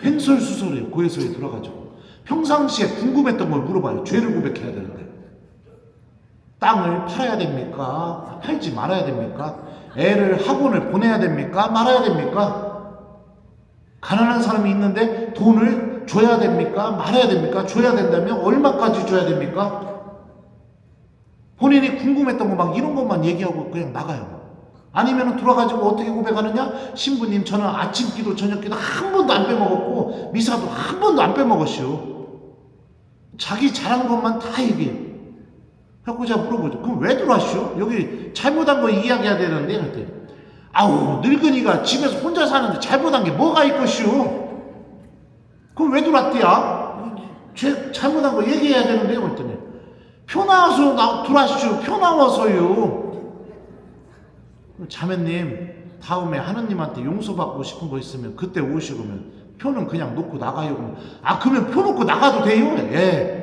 [SPEAKER 1] 횡설수설해요. 고해소에 들어가지고 평상시에 궁금했던 걸 물어봐요. 죄를 고백해야 되는데 땅을 팔아야 됩니까? 팔지 말아야 됩니까? 애를 학원을 보내야 됩니까? 말아야 됩니까? 가난한 사람이 있는데 돈을 줘야 됩니까? 말아야 됩니까? 줘야 된다면 얼마까지 줘야 됩니까? 본인이 궁금했던 거 막 이런 것만 얘기하고 그냥 나가요. 아니면 돌아가지고 어떻게 고백하느냐? 신부님, 저는 아침 기도 저녁 기도 한 번도 안 빼먹었고 미사도 한 번도 안 빼먹었시오. 자기 잘한 것만 다 얘기해요. 그래서 제가 물어보죠. 그럼 왜 들어왔시오? 여기 잘못한 거 이야기해야 되는데. 그랬더니 아우 늙은이가 집에서 혼자 사는데 잘못한 게 뭐가 있겠시오? 그럼 왜 들어왔디야? 잘못한 거 얘기해야 되는데. 그랬더니 표 나와서 들어왔시오. 표 나와서요. 자매님, 다음에 하느님한테 용서받고 싶은 거 있으면 그때 오시고면 표는 그냥 놓고 나가요. 아, 그러면 표 놓고 나가도 돼요? 예.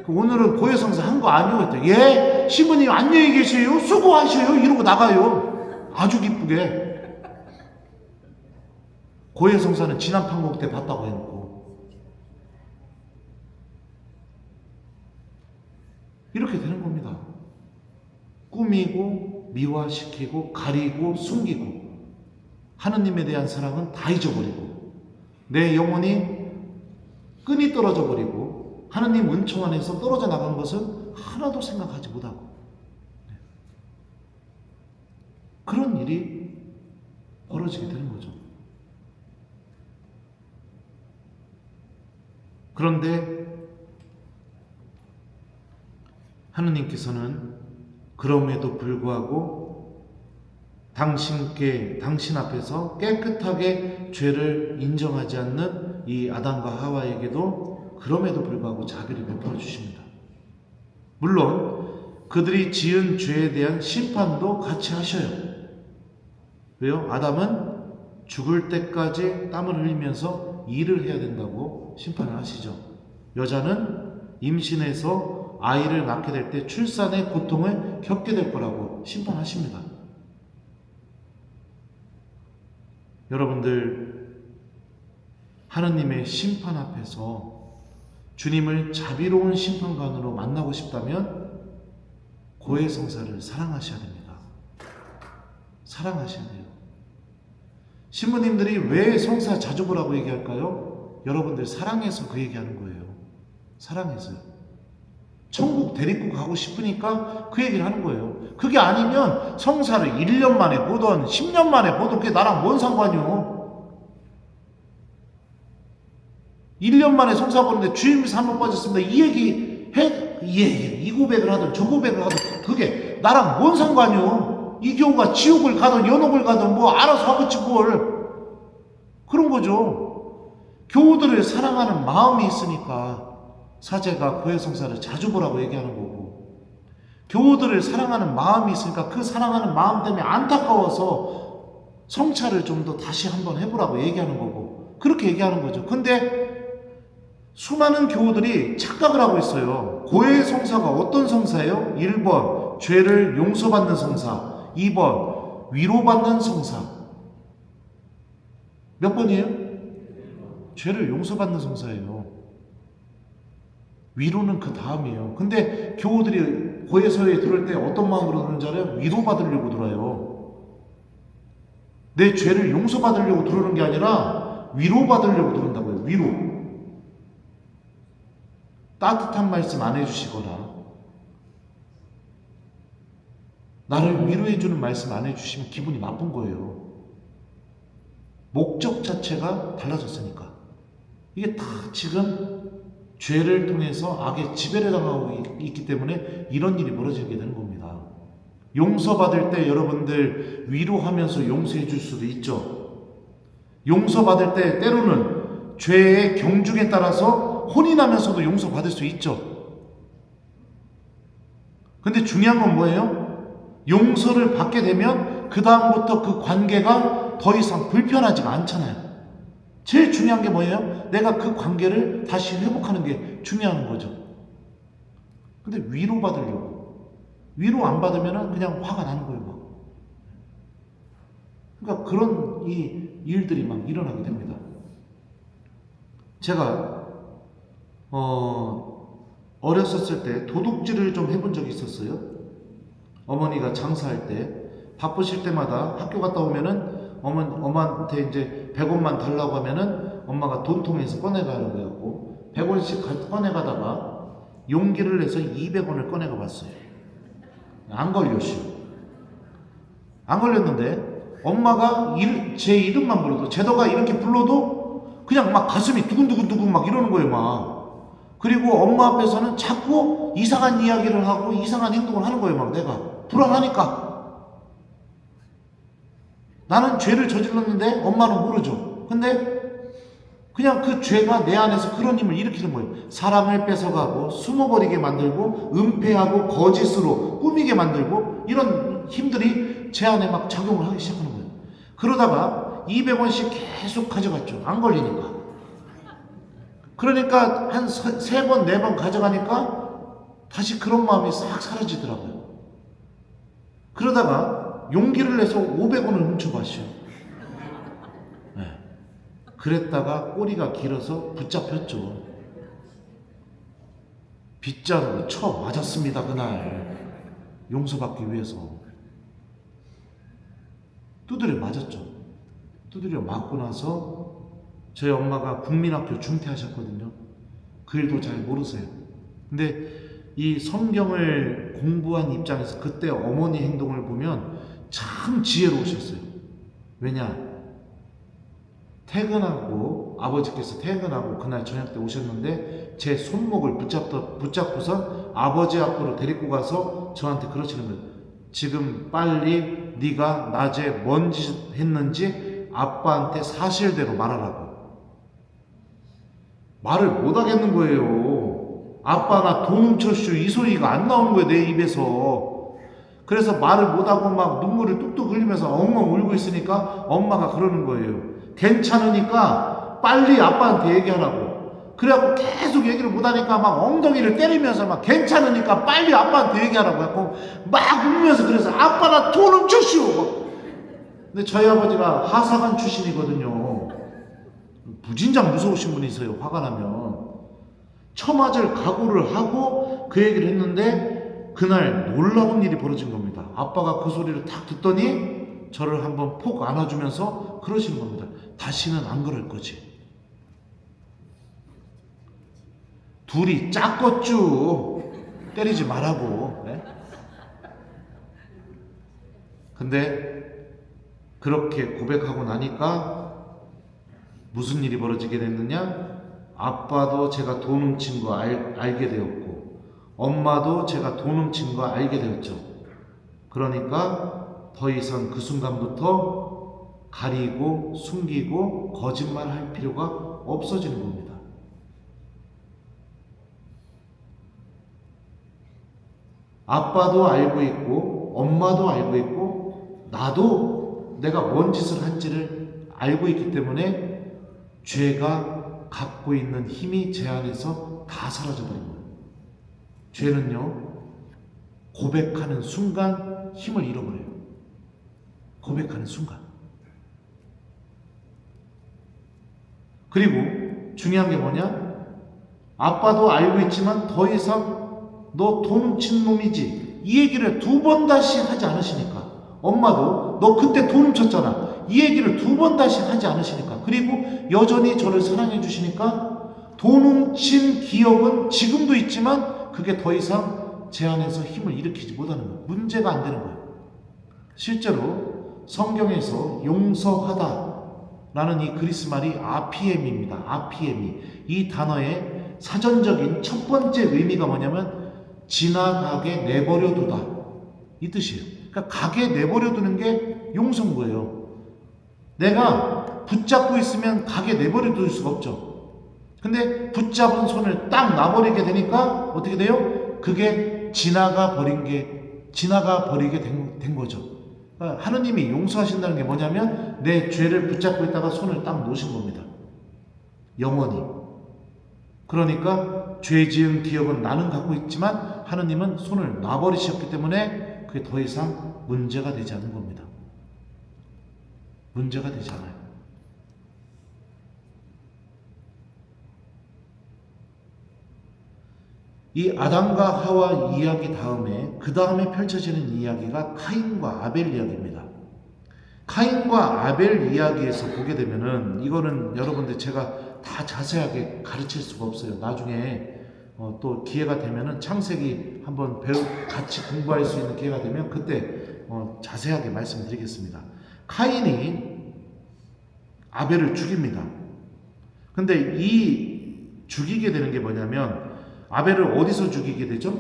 [SPEAKER 1] 오늘은 고해성사 한 거 아니요? 예. 신부님 안녕히 계세요. 수고하셔요. 이러고 나가요. 아주 기쁘게. 고해성사는 지난 판국 때 봤다고 해놓고. 이렇게 되는 겁니다. 꾸미고 미화시키고 가리고 숨기고 하느님에 대한 사랑은 다 잊어버리고 내 영혼이 끈이 떨어져 버리고 하느님 은총 안에서 떨어져 나간 것은 하나도 생각하지 못하고 그런 일이 벌어지게 되는 거죠. 그런데 하느님께서는 그럼에도 불구하고 당신 앞에서 깨끗하게 죄를 인정하지 않는 이 아담과 하와에게도 그럼에도 불구하고 자비를 베풀어 주십니다. 물론 그들이 지은 죄에 대한 심판도 같이 하셔요. 왜요? 아담은 죽을 때까지 땀을 흘리면서 일을 해야 된다고 심판을 하시죠. 여자는 임신해서 아이를 낳게 될 때 출산의 고통을 겪게 될 거라고 심판하십니다. 여러분들, 하느님의 심판 앞에서 주님을 자비로운 심판관으로 만나고 싶다면 고해성사를 사랑하셔야 됩니다. 사랑하셔야 돼요. 신부님들이 왜 성사 자주 보라고 얘기할까요? 여러분들 사랑해서 그 얘기하는 거예요. 사랑해서요. 천국 데리고 가고 싶으니까 그 얘기를 하는 거예요. 그게 아니면 성사를 1년 만에 보던 10년 만에 보던 그게 나랑 뭔 상관이요? 1년 만에 성사 보는데 주님께서 한번 빠졌습니다. 이 얘기 이 고백을 하든 저 고백을 하든 그게 나랑 뭔 상관이요? 이 교우가 지옥을 가든 연옥을 가든 뭐 알아서 하겠지 뭘. 그런 거죠. 교우들을 사랑하는 마음이 있으니까 사제가 고해성사를 자주 보라고 얘기하는 거고, 교우들을 사랑하는 마음이 있으니까 그 사랑하는 마음 때문에 안타까워서 성찰을 좀 더 다시 한번 해보라고 얘기하는 거고, 그렇게 얘기하는 거죠. 근데 수많은 교우들이 착각을 하고 있어요. 고해성사가 어떤 성사예요? 1번 죄를 용서받는 성사, 2번 위로받는 성사. 몇 번이에요? 죄를 용서받는 성사예요. 위로는 그 다음이에요. 근데 교우들이 고해서에 들어올 때 어떤 마음으로 들어오는지 알아요? 위로받으려고 들어와요. 내 죄를 용서받으려고 들어오는 게 아니라 위로받으려고 들어온다고요. 위로. 따뜻한 말씀 안 해주시거나 나를 위로해주는 말씀 안 해주시면 기분이 나쁜 거예요. 목적 자체가 달라졌으니까. 이게 다 지금 죄를 통해서 악의 지배를 당하고 있기 때문에 이런 일이 벌어지게 되는 겁니다. 용서받을 때 여러분들 위로하면서 용서해 줄 수도 있죠. 용서받을 때 때로는 죄의 경중에 따라서 혼이 나면서도 용서받을 수 있죠. 근데 중요한 건 뭐예요? 용서를 받게 되면 그 다음부터 그 관계가 더 이상 불편하지가 않잖아요. 제일 중요한 게 뭐예요? 내가 그 관계를 다시 회복하는 게 중요한 거죠. 근데 위로받으려고. 위로 안 받으면 그냥 화가 나는 거예요, 막. 그러니까 그런 일들이 막 일어나게 됩니다. 제가 어렸었을 때 도둑질을 좀 해본 적이 있었어요. 어머니가 장사할 때 바쁘실 때마다 학교 갔다 오면은 엄마한테 이제 100원만 달라고 하면은 엄마가 돈통에서 꺼내가는 거였고 100원씩 꺼내가다가 용기를 내서 200원을 꺼내가 봤어요. 안 걸렸어요. 안 걸렸는데 엄마가 제 이름만 불러도 제도가 이렇게 불러도 그냥 막 가슴이 두근두근두근 막 이러는 거예요, 막. 그리고 엄마 앞에서는 자꾸 이상한 이야기를 하고 이상한 행동을 하는 거예요, 막 내가. 불안하니까. 나는 죄를 저질렀는데 엄마는 모르죠. 근데 그냥 그 죄가 내 안에서 그런 힘을 일으키는 거예요. 사랑을 뺏어가고 숨어버리게 만들고 은폐하고 거짓으로 꾸미게 만들고 이런 힘들이 제 안에 막 작용을 하기 시작하는 거예요. 그러다가 200원씩 계속 가져갔죠. 안 걸리니까. 그러니까 한 3번, 4번 가져가니까 다시 그런 마음이 싹 사라지더라고요. 그러다가 용기를 내서 500원을 훔쳐봤어요. 네. 그랬다가 꼬리가 길어서 붙잡혔죠. 빗자루로 쳐 맞았습니다, 그날. 용서받기 위해서. 두드려 맞았죠. 두드려 맞고 나서 저희 엄마가 국민학교 중퇴하셨거든요. 그 일도 잘 모르세요. 근데 이 성경을 공부한 입장에서 그때 어머니 행동을 보면 참 지혜로우셨어요. 왜냐? 퇴근하고 아버지께서 퇴근하고 그날 저녁 때 오셨는데 제 손목을 붙잡고서 아버지 앞으로 데리고 가서 저한테 그러시는 거예요. 지금 빨리 네가 낮에 뭔 짓 했는지 아빠한테 사실대로 말하라고. 말을 못 하겠는 거예요. 아빠 나 돈 훔쳤슈 이 소리가 안 나오는 거예요, 내 입에서. 그래서 말을 못하고 막 눈물을 뚝뚝 흘리면서 엉엉 울고 있으니까 엄마가 그러는 거예요. 괜찮으니까 빨리 아빠한테 얘기하라고. 그래갖고 계속 얘기를 못하니까 막 엉덩이를 때리면서 막 괜찮으니까 빨리 아빠한테 얘기하라고 해갖고 막 울면서 그래서 아빠 나 돈 훔쳤슈. 근데 저희 아버지가 하사관 출신이거든요. 무진장 무서우신 분이세요. 화가 나면 처맞을 각오를 하고 그 얘기를 했는데 그날 놀라운 일이 벌어진 겁니다. 아빠가 그 소리를 딱 듣더니 저를 한번 폭 안아주면서 그러시는 겁니다. 다시는 안 그럴 거지. 둘이 짝겄쥬. 때리지 말라고. 네? 근데 그렇게 고백하고 나니까 무슨 일이 벌어지게 됐느냐? 아빠도 제가 돈 훔친 거 알게 되었고 엄마도 제가 돈 훔친 거 알게 되었죠. 그러니까 더 이상 그 순간부터 가리고 숨기고 거짓말할 필요가 없어지는 겁니다. 아빠도 알고 있고 엄마도 알고 있고 나도 내가 뭔 짓을 한지를 알고 있기 때문에 죄가 갖고 있는 힘이 제 안에서 다 사라져버린 거예요. 죄는요, 고백하는 순간 힘을 잃어버려요. 고백하는 순간. 그리고 중요한 게 뭐냐? 아빠도 알고 있지만 더 이상 너 돈 훔친 놈이지 이 얘기를 두 번 다시 하지 않으시니까, 엄마도 너 그때 돈 훔쳤잖아 이 얘기를 두 번 다시 하지 않으시니까, 그리고 여전히 저를 사랑해 주시니까 돈 훔친 기억은 지금도 있지만 그게 더 이상 제 안에서 힘을 일으키지 못하는 거예요. 문제가 안 되는 거예요. 실제로 성경에서 용서하다 라는 이 그리스 말이 아피엠입니다. 아피엠이. 이 단어의 사전적인 첫 번째 의미가 뭐냐면 지나가게 내버려 두다, 이 뜻이에요. 그러니까 가게 내버려 두는 게 용서인 거예요. 내가 붙잡고 있으면 가게 내버려 둘 수가 없죠. 근데 붙잡은 손을 딱 놔버리게 되니까 어떻게 돼요? 그게 지나가 버리게 된 거죠. 그러니까 하느님이 용서하신다는 게 뭐냐면 내 죄를 붙잡고 있다가 손을 딱 놓으신 겁니다. 영원히. 그러니까 죄 지은 기억은 나는 갖고 있지만 하느님은 손을 놔버리셨기 때문에 그게 더 이상 문제가 되지 않는 겁니다. 문제가 되지 않아요. 이 아담과 하와 이야기 다음에 그 다음에 펼쳐지는 이야기가 카인과 아벨 이야기입니다. 카인과 아벨 이야기에서 보게 되면은 이거는 여러분들 제가 다 자세하게 가르칠 수가 없어요. 나중에 또 기회가 되면은 창세기 한번 같이 공부할 수 있는 기회가 되면 그때 자세하게 말씀드리겠습니다. 카인이 아벨을 죽입니다. 근데 이 죽이게 되는 게 뭐냐면 아벨을 어디서 죽이게 되죠?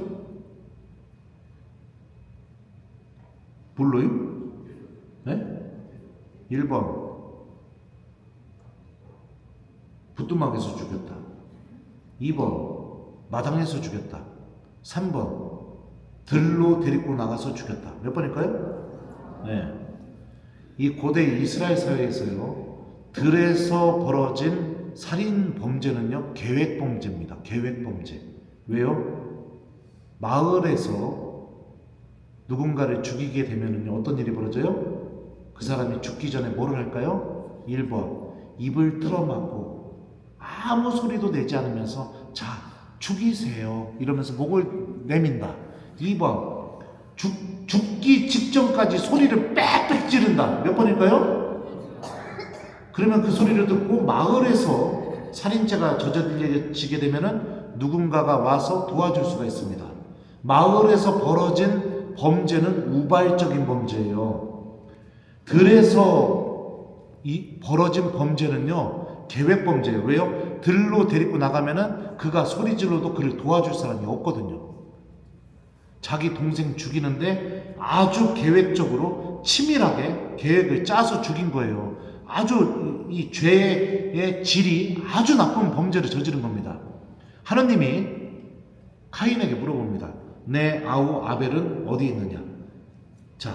[SPEAKER 1] 불로요? 네? 1번 부뚜막에서 죽였다. 2번 마당에서 죽였다. 3번 들로 데리고 나가서 죽였다. 몇 번일까요? 네. 이 고대 이스라엘 사회에서요, 들에서 벌어진 살인 범죄는요 계획 범죄입니다. 계획 범죄. 왜요? 마을에서 누군가를 죽이게 되면은요 어떤 일이 벌어져요? 그 사람이 죽기 전에 뭐를 할까요? 1번 입을 틀어막고 아무 소리도 내지 않으면서 자 죽이세요 이러면서 목을 내민다. 2번 죽기 직전까지 소리를 빽빽 지른다. 몇 번일까요? 그러면 그 소리를 듣고 마을에서 살인죄가 저질러지게 되면은 누군가가 와서 도와줄 수가 있습니다. 마을에서 벌어진 범죄는 우발적인 범죄예요. 들에서 벌어진 범죄는요 계획 범죄예요. 왜요? 들로 데리고 나가면은 그가 소리 질러도 그를 도와줄 사람이 없거든요. 자기 동생 죽이는데 아주 계획적으로 치밀하게 계획을 짜서 죽인 거예요. 아주 이 죄의 질이 아주 나쁜 범죄를 저지른 겁니다. 하느님이 카인에게 물어봅니다. 내 아우 아벨은 어디에 있느냐? 자,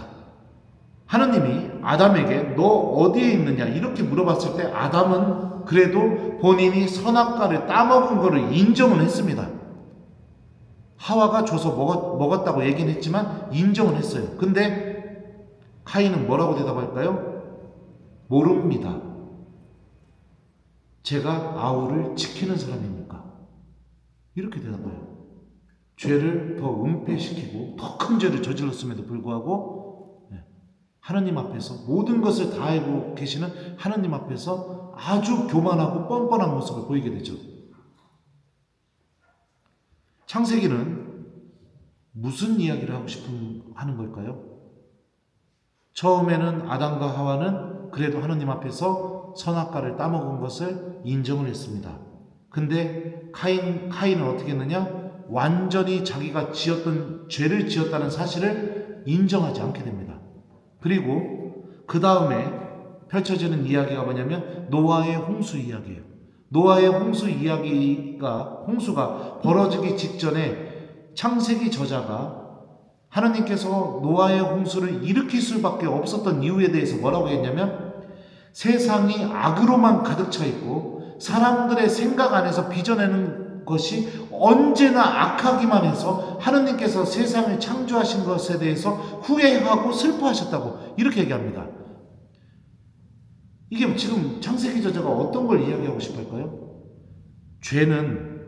[SPEAKER 1] 하느님이 아담에게 너 어디에 있느냐 이렇게 물어봤을 때 아담은 그래도 본인이 선악과를 따먹은 것을 인정은 했습니다. 하와가 줘서 먹었다고 얘기는 했지만 인정은 했어요. 근데 카인은 뭐라고 대답할까요? 모릅니다. 제가 아우를 지키는 사람입니까? 이렇게 대답해요. 죄를 더 은폐시키고 더 큰 죄를 저질렀음에도 불구하고 하나님 앞에서 모든 것을 다 알고 계시는 하나님 앞에서 아주 교만하고 뻔뻔한 모습을 보이게 되죠. 창세기는 무슨 이야기를 하고 하는 걸까요? 처음에는 아담과 하와는 그래도 하나님 앞에서 선악과를 따먹은 것을 인정을 했습니다. 근데 카인은 어떻게 했느냐? 완전히 자기가 죄를 지었다는 사실을 인정하지 않게 됩니다. 그리고 그 다음에 펼쳐지는 이야기가 뭐냐면 노아의 홍수 이야기예요. 노아의 홍수가 벌어지기 직전에 창세기 저자가 하나님께서 노아의 홍수를 일으킬 수밖에 없었던 이유에 대해서 뭐라고 했냐면 세상이 악으로만 가득 차 있고 사람들의 생각 안에서 빚어내는 것이 언제나 악하기만 해서 하나님께서 세상을 창조하신 것에 대해서 후회하고 슬퍼하셨다고 이렇게 얘기합니다. 이게 지금 창세기 저자가 어떤 걸 이야기하고 싶을까요? 죄는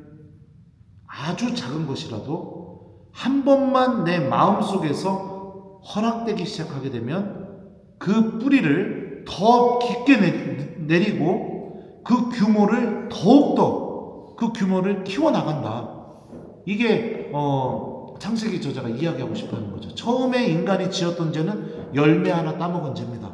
[SPEAKER 1] 아주 작은 것이라도 한 번만 내 마음속에서 허락되기 시작하게 되면 그 뿌리를 더 깊게 내리고 그 규모를 더욱더 그 규모를 키워나간다. 이게 창세기 저자가 이야기하고 싶어하는 거죠. 처음에 인간이 지었던 죄는 열매 하나 따먹은 죄입니다.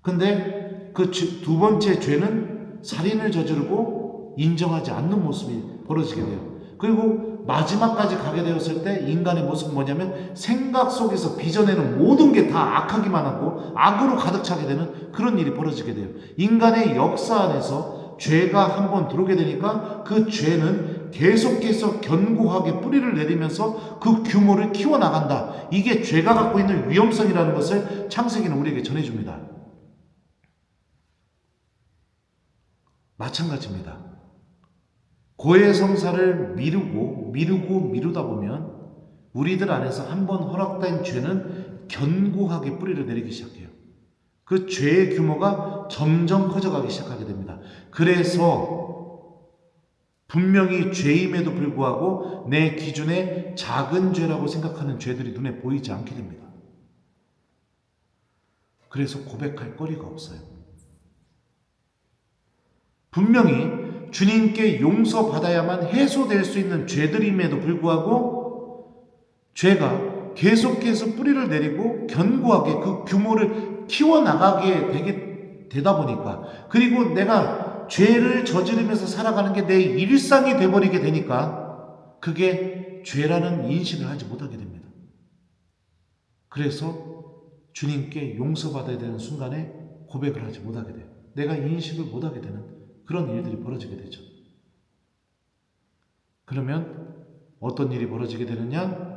[SPEAKER 1] 근데 그 두 번째 죄는 살인을 저지르고 인정하지 않는 모습이 벌어지게 돼요. 그리고 마지막까지 가게 되었을 때 인간의 모습은 뭐냐면 생각 속에서 빚어내는 모든 게 다 악하기만 하고 악으로 가득 차게 되는 그런 일이 벌어지게 돼요. 인간의 역사 안에서 죄가 한번 들어오게 되니까 그 죄는 계속해서 견고하게 뿌리를 내리면서 그 규모를 키워나간다. 이게 죄가 갖고 있는 위험성이라는 것을 창세기는 우리에게 전해줍니다. 마찬가지입니다. 고해성사를 미루다 보면 우리들 안에서 한번 허락된 죄는 견고하게 뿌리를 내리기 시작해요. 그 죄의 규모가 점점 커져가기 시작하게 됩니다. 그래서 분명히 죄임에도 불구하고 내 기준에 작은 죄라고 생각하는 죄들이 눈에 보이지 않게 됩니다. 그래서 고백할 거리가 없어요. 분명히 주님께 용서받아야만 해소될 수 있는 죄들임에도 불구하고 죄가 계속해서 뿌리를 내리고 견고하게 그 규모를 키워나가게 되다 보니까, 그리고 내가 죄를 저지르면서 살아가는 게 내 일상이 돼버리게 되니까 그게 죄라는 인식을 하지 못하게 됩니다. 그래서 주님께 용서받아야 되는 순간에 고백을 하지 못하게 돼요. 내가 인식을 못하게 되는 그런 일들이 벌어지게 되죠. 그러면 어떤 일이 벌어지게 되느냐?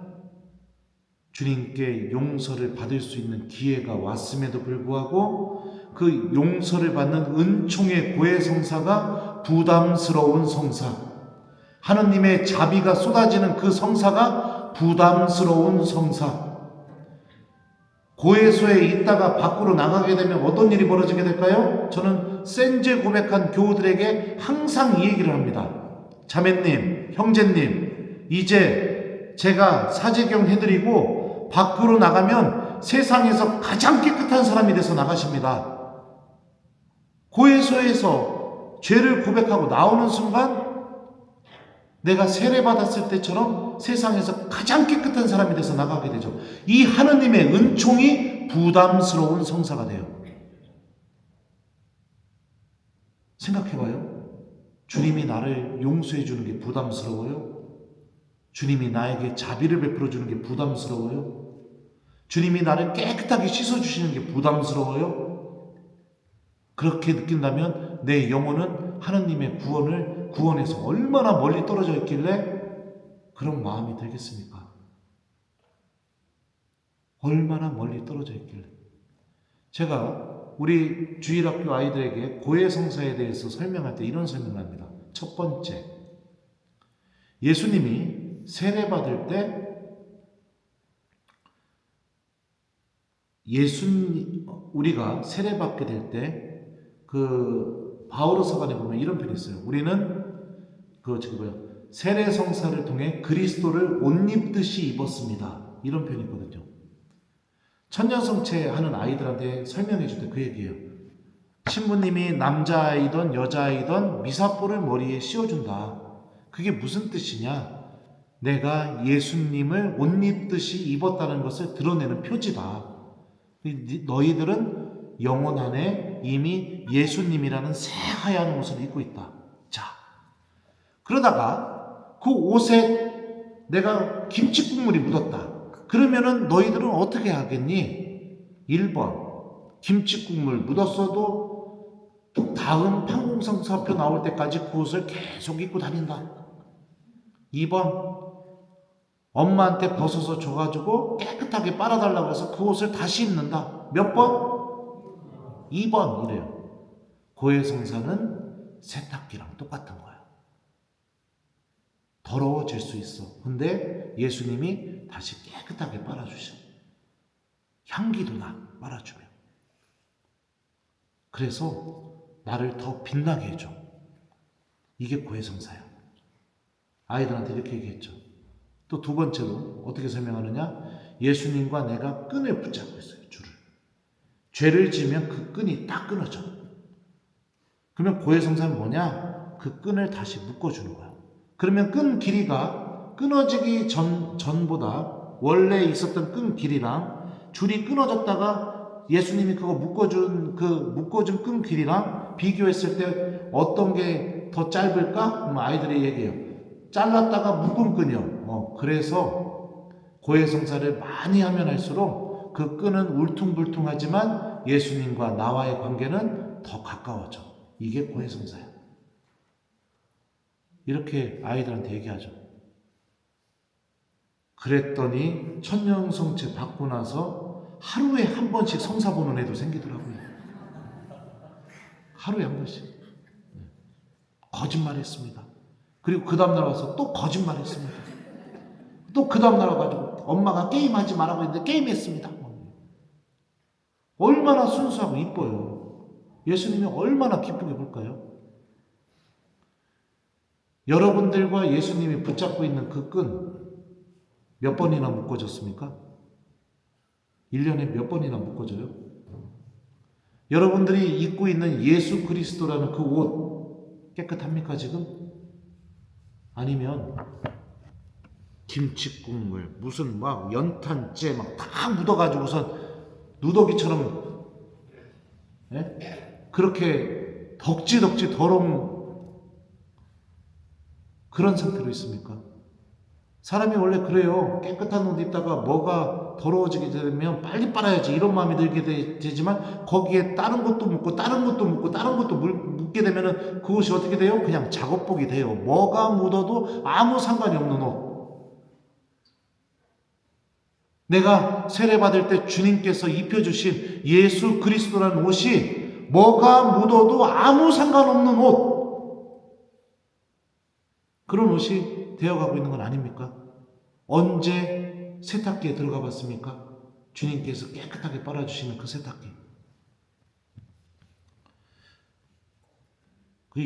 [SPEAKER 1] 주님께 용서를 받을 수 있는 기회가 왔음에도 불구하고 그 용서를 받는 은총의 고해성사가 부담스러운 성사, 하느님의 자비가 쏟아지는 그 성사가 부담스러운 성사, 고해소에 있다가 밖으로 나가게 되면 어떤 일이 벌어지게 될까요? 저는 센죄 고백한 교우들에게 항상 이 얘기를 합니다. 자매님, 형제님, 이제 제가 사제경 해드리고 밖으로 나가면 세상에서 가장 깨끗한 사람이 돼서 나가십니다. 고해소에서 죄를 고백하고 나오는 순간 내가 세례받았을 때처럼 세상에서 가장 깨끗한 사람이 돼서 나가게 되죠. 이 하느님의 은총이 부담스러운 성사가 돼요. 생각해봐요. 주님이 나를 용서해 주는 게 부담스러워요? 주님이 나에게 자비를 베풀어 주는 게 부담스러워요? 주님이 나를 깨끗하게 씻어 주시는 게 부담스러워요? 그렇게 느낀다면 내 영혼은 하느님의 구원에서 얼마나 멀리 떨어져 있길래 그런 마음이 들겠습니까? 얼마나 멀리 떨어져 있길래. 제가 우리 주일학교 아이들에게 고해성사에 대해서 설명할 때 이런 설명을 합니다. 첫 번째, 예수님이 세례받을 때 우리가 세례받게 될 때 바오로 서간에 보면 이런 표현이 있어요. 우리는 세례 성사를 통해 그리스도를 옷 입듯이 입었습니다. 이런 표현이 있거든요. 천년성체 하는 아이들한테 설명해 줄 때 그 얘기예요. 신부님이 남자아이든 여자아이든 미사포를 머리에 씌워준다. 그게 무슨 뜻이냐? 내가 예수님을 옷 입듯이 입었다는 것을 드러내는 표지다. 너희들은 영혼 안에 이미 예수님이라는 새하얀 옷을 입고 있다. 자, 그러다가 그 옷에 내가 김치 국물이 묻었다. 그러면은 너희들은 어떻게 하겠니? 1번, 김치 국물 묻었어도 다음 판공성사표 나올 때까지 그 옷을 계속 입고 다닌다. 2번, 엄마한테 벗어서 줘가지고 깨끗하게 빨아달라고 해서 그 옷을 다시 입는다. 몇 번? 2번 이래요. 고해성사는 세탁기랑 똑같은 거예요. 더러워질 수 있어. 근데 예수님이 다시 깨끗하게 빨아주셔. 향기도 나, 빨아주며. 그래서 나를 더 빛나게 해줘. 이게 고해성사야. 아이들한테 이렇게 얘기했죠. 또 두 번째로 어떻게 설명하느냐? 예수님과 내가 끈을 붙잡고 있어요. 줄을. 죄를 지면 그 끈이 딱 끊어져. 그러면 고해성사는 뭐냐? 그 끈을 다시 묶어주는 거야. 그러면 끈 길이가 끊어지기 전보다 원래 있었던 끈 길이랑 줄이 끊어졌다가 예수님이 그거 묶어준 끈 길이랑 비교했을 때 어떤 게 더 짧을까? 아이들이 얘기해요. 잘랐다가 묶은 끈이요. 그래서 고해성사를 많이 하면 할수록 그 끈은 울퉁불퉁하지만 예수님과 나와의 관계는 더 가까워져. 이게 고해성사야. 이렇게 아이들한테 얘기하죠. 그랬더니 천년성체 받고 나서 하루에 한 번씩 성사 보는 애도 생기더라고요. 하루에 한 번씩. 거짓말했습니다. 그리고 그 다음날 와서 또 거짓말했습니다. 또 그 다음날 와가지고 엄마가 게임하지 말라고 했는데 게임했습니다. 얼마나 순수하고 이뻐요. 예수님이 얼마나 기쁘게 볼까요? 여러분들과 예수님이 붙잡고 있는 그 끈 몇 번이나 묶어졌습니까? 1년에 몇 번이나 묶어져요? 여러분들이 입고 있는 예수 그리스도라는 그 옷 깨끗합니까 지금? 아니면 김치국물 무슨 막 연탄재 막 다 묻어가지고선 누더기처럼 그렇게 덕지덕지 더러운 그런 상태로 있습니까? 사람이 원래 그래요. 깨끗한 옷 입다가 뭐가 더러워지게 되면 빨리 빨아야지 이런 마음이 들게 되지만 거기에 다른 것도 묻고 다른 것도 묻고 다른 것도 묻게 되면은 그 옷이 어떻게 돼요? 그냥 작업복이 돼요. 뭐가 묻어도 아무 상관이 없는 옷. 내가 세례받을 때 주님께서 입혀주신 예수 그리스도라는 옷이 뭐가 묻어도 아무 상관없는 옷. 그런 옷이 되어가고 있는 건 아닙니까? 언제 세탁기에 들어가 봤습니까? 주님께서 깨끗하게 빨아주시는 그 세탁기.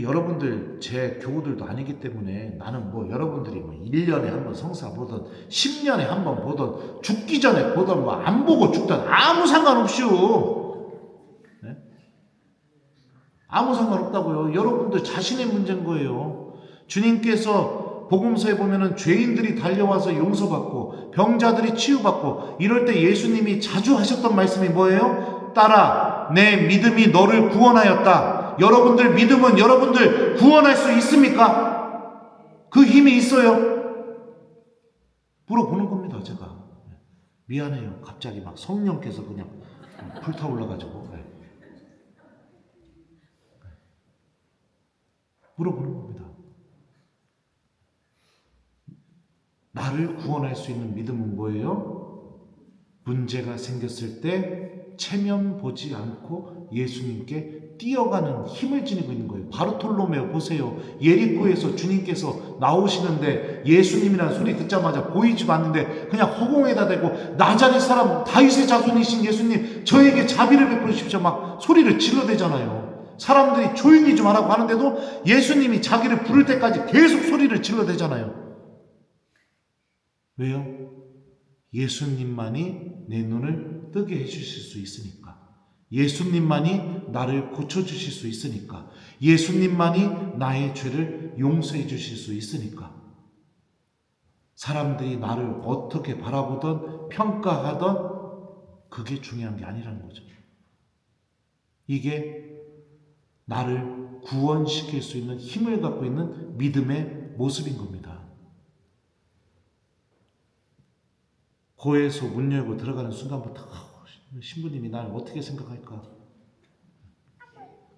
[SPEAKER 1] 여러분들 제 교우들도 아니기 때문에 나는 여러분들이 1년에 한 번 성사 보던 10년에 한 번 보던 죽기 전에 보던 안 보고 죽던 아무 상관없이요. 네? 아무 상관없다고요. 여러분들 자신의 문제인 거예요. 주님께서 복음서에 보면은 죄인들이 달려와서 용서받고 병자들이 치유받고 이럴 때 예수님이 자주 하셨던 말씀이 뭐예요? 딸아, 내 믿음이 너를 구원하였다. 여러분들 믿음은 여러분들 구원할 수 있습니까? 그 힘이 있어요? 물어보는 겁니다, 제가. 미안해요. 갑자기 막 성령께서 그냥 불타올라가지고. 물어보는 겁니다. 나를 구원할 수 있는 믿음은 뭐예요? 문제가 생겼을 때 체면 보지 않고 예수님께 뛰어가는 힘을 지니고 있는 거예요. 바르톨로메오 보세요. 예리코에서 주님께서 나오시는데 예수님이라는 소리 듣자마자 보이지도 않는데 그냥 허공에다 대고 나자렛 사람 다윗의 자손이신 예수님 저에게 자비를 베풀으십시오 막 소리를 질러대잖아요. 사람들이 조용히 좀 하라고 하는데도 예수님이 자기를 부를 때까지 계속 소리를 질러대잖아요. 왜요? 예수님만이 내 눈을 뜨게 해주실 수 있으니까. 예수님만이 나를 고쳐주실 수 있으니까. 예수님만이 나의 죄를 용서해 주실 수 있으니까. 사람들이 나를 어떻게 바라보던 평가하던 그게 중요한 게 아니라는 거죠. 이게 나를 구원시킬 수 있는 힘을 갖고 있는 믿음의 모습인 겁니다. 고에서 문 열고 들어가는 순간부터 신부님이 나를 어떻게 생각할까?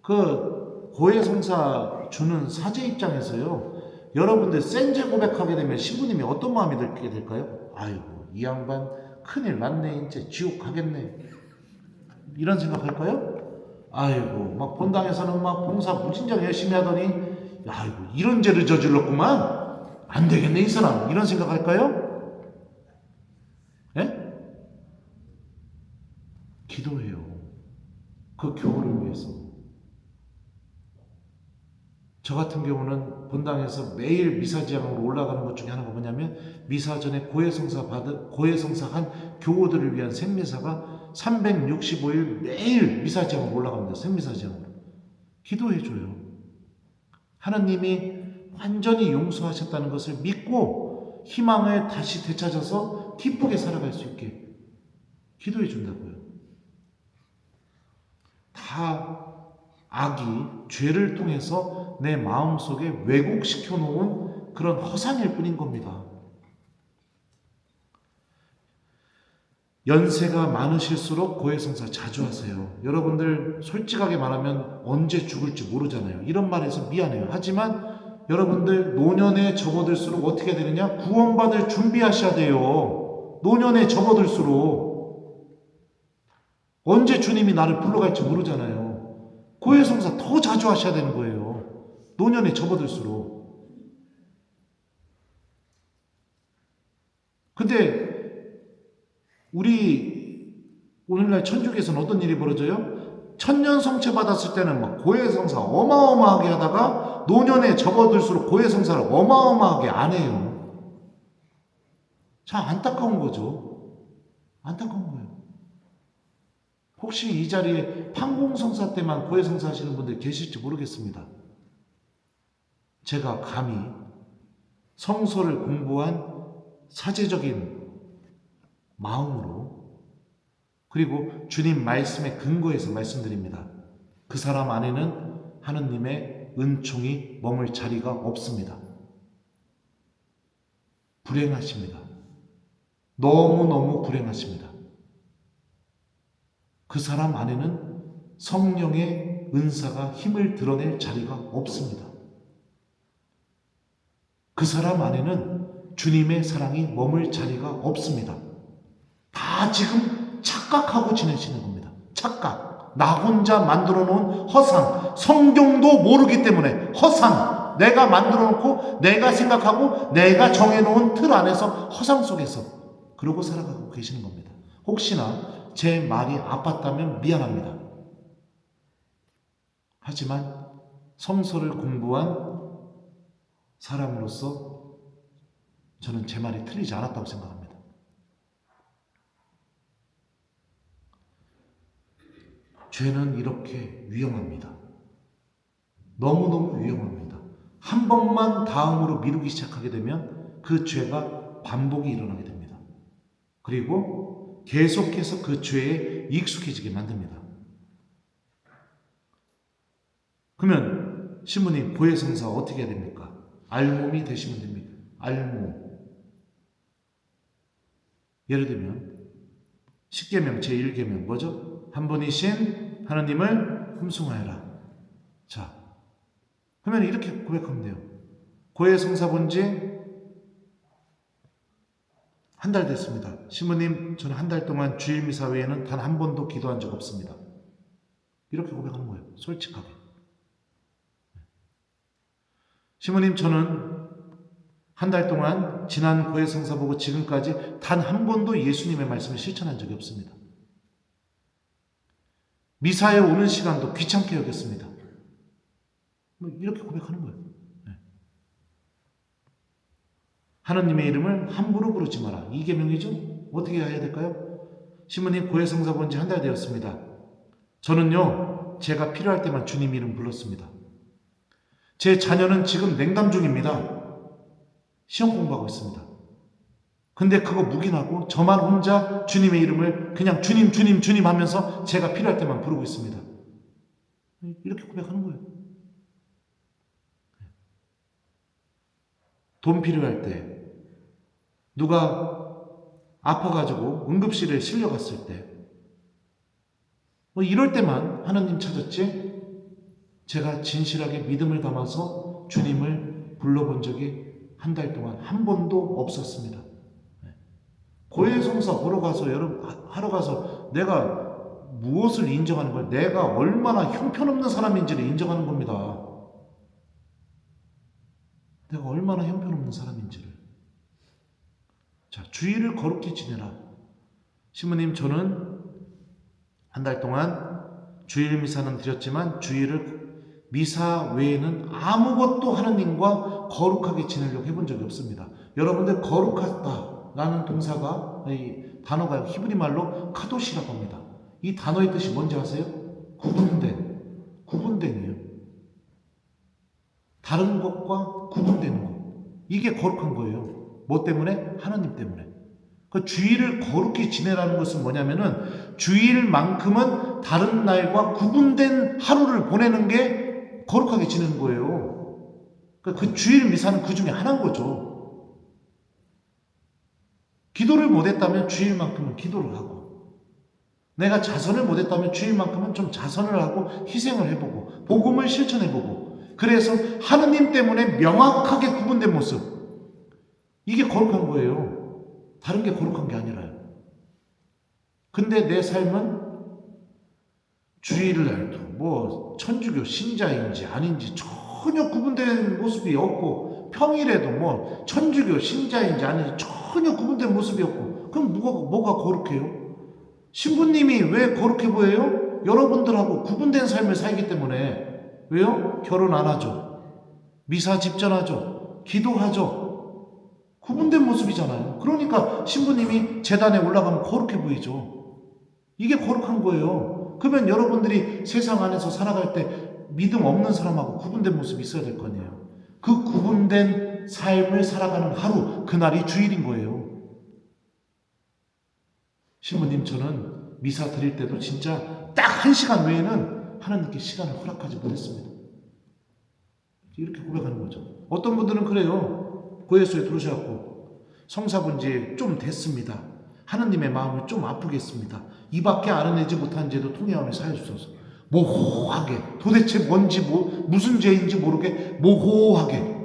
[SPEAKER 1] 그 고해 성사 주는 사제 입장에서요, 여러분들 센죄 고백하게 되면 신부님이 어떤 마음이 들게 될까요? 아이고, 이 양반 큰일 났네, 이제 지옥 가겠네, 이런 생각할까요? 아이고, 막 본당에서는 막 봉사 무진장 열심히 하더니 아이고, 이런 죄를 저질렀구만, 안 되겠네 이 사람, 이런 생각할까요? 예? 기도해요. 그 교우를 위해서. 저 같은 경우는 본당에서 매일 미사지향으로 올라가는 것 중에 하나가 뭐냐면, 미사 전에 고해성사한 교우들을 위한 생미사가 365일 매일 미사지향으로 올라갑니다. 생미사지향으로. 기도해줘요. 하나님이 완전히 용서하셨다는 것을 믿고 희망을 다시 되찾아서 기쁘게 살아갈 수 있게 기도해준다고요. 다 악이 죄를 통해서 내 마음속에 왜곡시켜 놓은 그런 허상일 뿐인 겁니다. 연세가 많으실수록 고해성사 자주 하세요. 여러분들 솔직하게 말하면 언제 죽을지 모르잖아요. 이런 말해서 미안해요. 하지만 여러분들 노년에 접어들수록 어떻게 되느냐? 구원받을 준비하셔야 돼요. 노년에 접어들수록 언제 주님이 나를 불러갈지 모르잖아요. 고해성사 더 자주 하셔야 되는 거예요. 노년에 접어들수록. 근데 우리 오늘날 천주교에서는 어떤 일이 벌어져요? 천년 성체 받았을 때는 막 고해성사 어마어마하게 하다가 노년에 접어들수록 고해성사를 어마어마하게 안 해요. 참 안타까운 거죠. 안타까운 거예요. 혹시 이 자리에 판공성사 때만 고해성사 하시는 분들 계실지 모르겠습니다. 제가 감히 성서를 공부한 사제적인 마음으로, 그리고 주님 말씀에 근거해서 말씀드립니다. 그 사람 안에는 하느님의 은총이 머물 자리가 없습니다. 불행하십니다. 너무너무 불행하십니다. 그 사람 안에는 성령의 은사가 힘을 드러낼 자리가 없습니다. 그 사람 안에는 주님의 사랑이 머물 자리가 없습니다. 다 지금 착각하고 지내시는 겁니다. 착각. 나 혼자 만들어 놓은 허상. 성경도 모르기 때문에 허상. 내가 만들어 놓고 내가 생각하고 내가 정해 놓은 틀 안에서 허상 속에서 그러고 살아가고 계시는 겁니다. 혹시나 제 말이 아팠다면 미안합니다. 하지만 성서를 공부한 사람으로서 저는 제 말이 틀리지 않았다고 생각합니다. 죄는 이렇게 위험합니다. 너무너무 위험합니다. 한 번만 다음으로 미루기 시작하게 되면 그 죄가 반복이 일어나게 됩니다. 그리고 계속해서 그 죄에 익숙해지게 만듭니다. 그러면 신부님, 고해성사 어떻게 해야 됩니까? 알몸이 되시면 됩니다. 알몸. 예를 들면 십계명 제1계명 뭐죠? 한 분이신 하나님을 흠숭하여라. 자, 그러면 이렇게 고백하면 돼요. 고해성사 본지 한 달 됐습니다. 신부님, 저는 한 달 동안 주일 미사 외에는 단 한 번도 기도한 적 없습니다. 이렇게 고백하는 거예요. 솔직하게. 신부님, 저는 한 달 동안 지난 고해성사 보고 지금까지 단 한 번도 예수님의 말씀을 실천한 적이 없습니다. 미사에 오는 시간도 귀찮게 여겼습니다. 뭐 이렇게 고백하는 거예요. 네. 하나님의 이름을 함부로 부르지 마라. 이 계명이죠. 어떻게 해야 될까요? 신부님 고해성사 본 지 한 달 되었습니다. 저는요, 제가 필요할 때만 주님 이름 불렀습니다. 제 자녀는 지금 냉담 중입니다. 시험 공부하고 있습니다. 근데 그거 묵인하고 저만 혼자 주님의 이름을 그냥 주님 주님 주님 하면서 제가 필요할 때만 부르고 있습니다. 이렇게 고백하는 거예요. 돈 필요할 때, 누가 아파가지고 응급실에 실려갔을 때, 뭐 이럴 때만 하나님 찾았지, 제가 진실하게 믿음을 담아서 주님을 불러본 적이 한 달 동안 한 번도 없었습니다. 고해성사 하러 가서 내가 무엇을 인정하는 거야? 내가 얼마나 형편없는 사람인지를 인정하는 겁니다. 내가 얼마나 형편없는 사람인지를. 자, 주일을 거룩히 지내라. 신부님, 저는 한 달 동안 주일 미사는 드렸지만 주일을 미사 외에는 아무것도 하나님과 거룩하게 지내려고 해본 적이 없습니다. 여러분들 거룩하다라는 동사가, 이 단어가 히브리 말로 카도시라고 합니다. 이 단어의 뜻이 뭔지 아세요? 구분된이에요. 다른 것과 구분되는 것. 이게 거룩한 거예요. 뭐 때문에? 하나님 때문에. 그 주일을 거룩히 지내라는 것은 뭐냐면은 주일만큼은 다른 날과 구분된 하루를 보내는 게 거룩하게 지내는 거예요. 그 주일 미사는 그 중에 하나인 거죠. 기도를 못했다면 주일만큼은 기도를 하고, 내가 자선을 못했다면 주일만큼은 좀 자선을 하고 희생을 해보고 복음을 실천해보고, 그래서 하느님 때문에 명확하게 구분된 모습, 이게 거룩한 거예요. 다른 게 거룩한 게 아니라요. 근데 내 삶은 주일날도 뭐 천주교 신자인지 아닌지 전혀 구분된 모습이 없고, 평일에도 뭐 천주교 신자인지 아닌지 전혀 구분된 모습이 없고, 그럼 뭐가 거룩해요? 신부님이 왜 거룩해 보여요? 여러분들하고 구분된 삶을 살기 때문에. 왜요? 결혼 안 하죠. 미사 집전하죠. 기도하죠. 구분된 모습이잖아요. 그러니까 신부님이 제단에 올라가면 거룩해 보이죠. 이게 거룩한 거예요. 그러면 여러분들이 세상 안에서 살아갈 때 믿음 없는 사람하고 구분된 모습이 있어야 될 거 아니에요. 그 구분된 삶을 살아가는 하루, 그날이 주일인 거예요. 신부님, 저는 미사 드릴 때도 진짜 딱 1시간 외에는 하나님께 시간을 허락하지 못했습니다. 이렇게 고백하는 거죠. 어떤 분들은 그래요. 고해수에 들어오셔갖고 성사 본 지 좀 됐습니다. 하느님의 마음을 좀 아프겠습니다. 이밖에 알아내지 못한 죄도 통해하며 사여주소서. 모호하게, 도대체 뭔지 무슨 죄인지 모르게 모호하게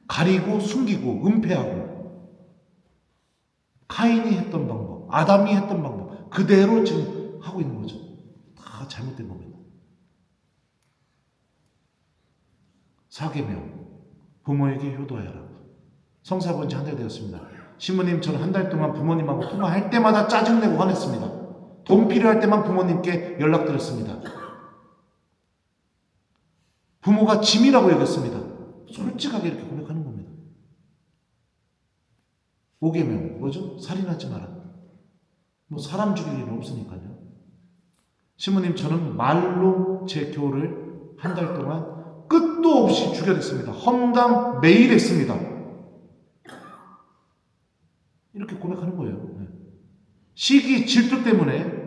[SPEAKER 1] 가리고 숨기고 은폐하고, 카인이 했던 방법, 아담이 했던 방법 그대로 지금 하고 있는 거죠. 다 잘못된 겁니다. 4계명, 부모에게 효도하여라. 성사 본 지 한 달 되었습니다. 신부님, 저는 한 달 동안 부모님하고 통화할 때마다 짜증내고 화냈습니다. 돈 필요할 때만 부모님께 연락드렸습니다. 부모가 짐이라고 여겼습니다. 솔직하게 이렇게 고백하는 겁니다. 5계명, 뭐죠? 살인하지 마라. 뭐 사람 죽일 일은 없으니까요. 신부님, 저는 말로 제 교를 한 달 동안 끝도 없이 죽여댔습니다. 헌당 매일 했습니다. 이렇게 고백하는 거예요. 시기, 질투 때문에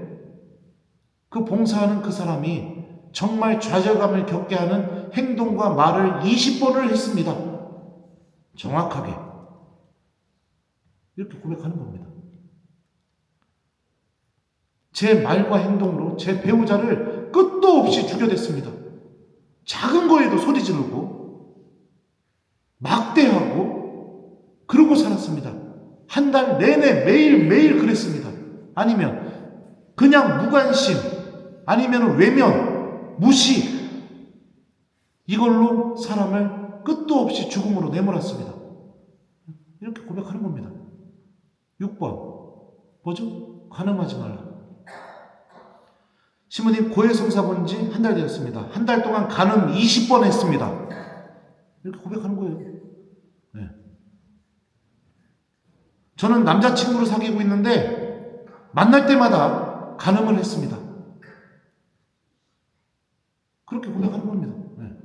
[SPEAKER 1] 그 봉사하는 그 사람이 정말 좌절감을 겪게 하는 행동과 말을 20번을 했습니다. 정확하게. 이렇게 고백하는 겁니다. 제 말과 행동으로 제 배우자를 끝도 없이 죽여댔습니다. 작은 거에도 소리 지르고 막대하고 그러고 살았습니다. 한 달 내내 매일매일 그랬습니다. 아니면 그냥 무관심, 아니면 외면, 무시, 이걸로 사람을 끝도 없이 죽음으로 내몰았습니다. 이렇게 고백하는 겁니다. 6번, 뭐죠? 간음하지 말라. 신부님 고해성사 본 지 한 달 되었습니다. 한 달 동안 간음 20번 했습니다. 이렇게 고백하는 거예요. 네. 저는 남자친구를 사귀고 있는데 만날 때마다 간음을 했습니다. 그렇게 고백하는 겁니다. 네.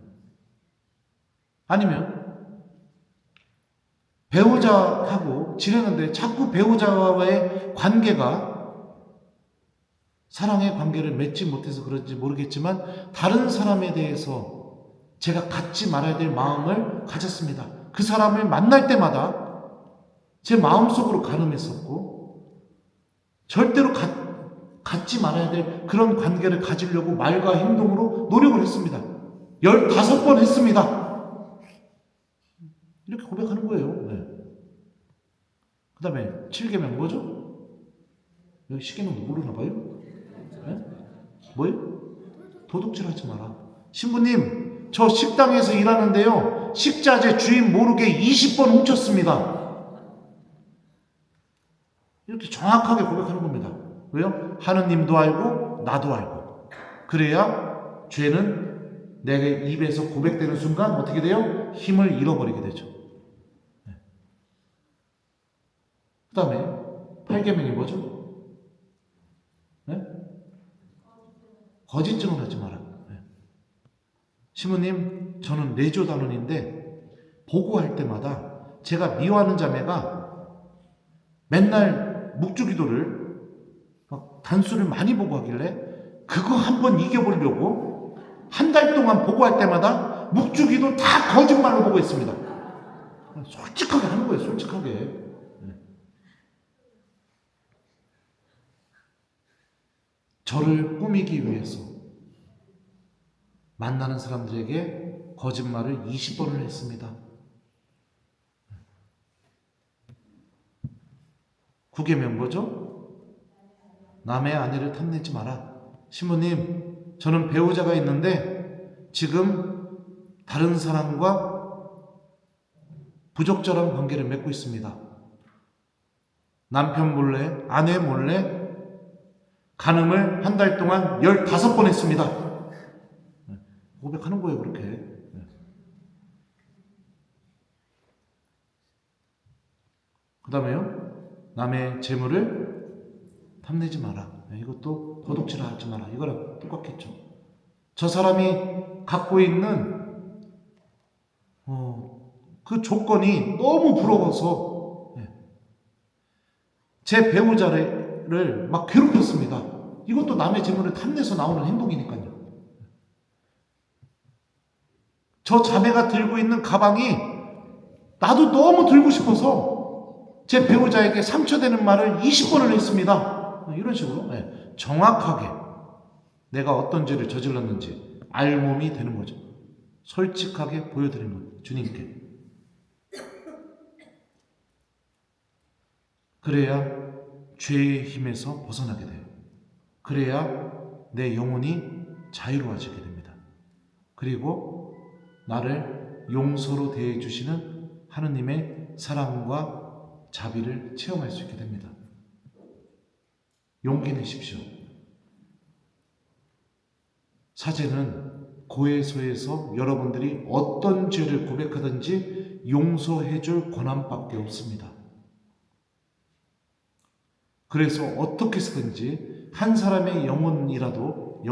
[SPEAKER 1] 아니면 배우자하고 지내는데 자꾸 배우자와의 관계가 사랑의 관계를 맺지 못해서 그런지 모르겠지만 다른 사람에 대해서 제가 갖지 말아야 될 마음을 가졌습니다. 그 사람을 만날 때마다 제 마음속으로 가늠했었고 절대로 갖지 말아야 될 그런 관계를 가지려고 말과 행동으로 노력을 했습니다. 15번 했습니다. 이렇게 고백하는 거예요. 네. 그 다음에 7계명 뭐죠? 여기 시계명도 모르나 봐요? 네? 뭐예요? 도둑질하지 마라. 신부님, 저 식당에서 일하는데요. 식자재 주인 모르게 20번 훔쳤습니다. 이렇게 정확하게 고백하는 겁니다. 왜요? 하느님도 알고 나도 알고. 그래야 죄는 내 입에서 고백되는 순간 어떻게 돼요? 힘을 잃어버리게 되죠. 네. 그 다음에 8계명이 뭐죠? 네? 거짓 증언하지 마라. 네. 신부님, 저는 내조단원인데 보고할 때마다 제가 미워하는 자매가 맨날 묵주기도를 단수를 많이 보고 하길래 그거 한번 이겨보려고 한 달 동안 보고할 때마다 묵주기도 다 거짓말로 보고 있습니다. 솔직하게 하는 거예요. 솔직하게. 네. 저를 꾸미기 위해서 만나는 사람들에게 거짓말을 20번을 했습니다. 9계명 뭐죠? 남의 아내를 탐내지 마라. 신부님, 저는 배우자가 있는데 지금 다른 사람과 부적절한 관계를 맺고 있습니다. 남편 몰래, 아내 몰래 간음을 한 달 동안 15번 했습니다. 고백하는 거예요, 그렇게. 그 다음에요. 남의 재물을 탐내지 마라. 이것도 도둑질하지 마라. 이거랑 똑같겠죠. 저 사람이 갖고 있는 그 조건이 너무 부러워서 제 배우자를 막 괴롭혔습니다. 이것도 남의 재물을 탐내서 나오는 행동이니까요. 저 자매가 들고 있는 가방이 나도 너무 들고 싶어서 제 배우자에게 상처되는 말을 20번을 했습니다. 이런 식으로 정확하게 내가 어떤 죄를 저질렀는지 알몸이 되는 거죠. 솔직하게 보여드리는 거예요. 주님께. 그래야 죄의 힘에서 벗어나게 돼요. 그래야 내 영혼이 자유로워지게 됩니다. 그리고 나를 용서로 대해주시는 하느님의 사랑과 자비를 체험할 수 있게 됩니다. 용기 내십시오. 사제는 고해소에서 여러분들이 어떤 죄를 고백하든지 용서해 줄 권한밖에 없습니다. 그래서 어떻게 해서든지 한 사람의 영혼도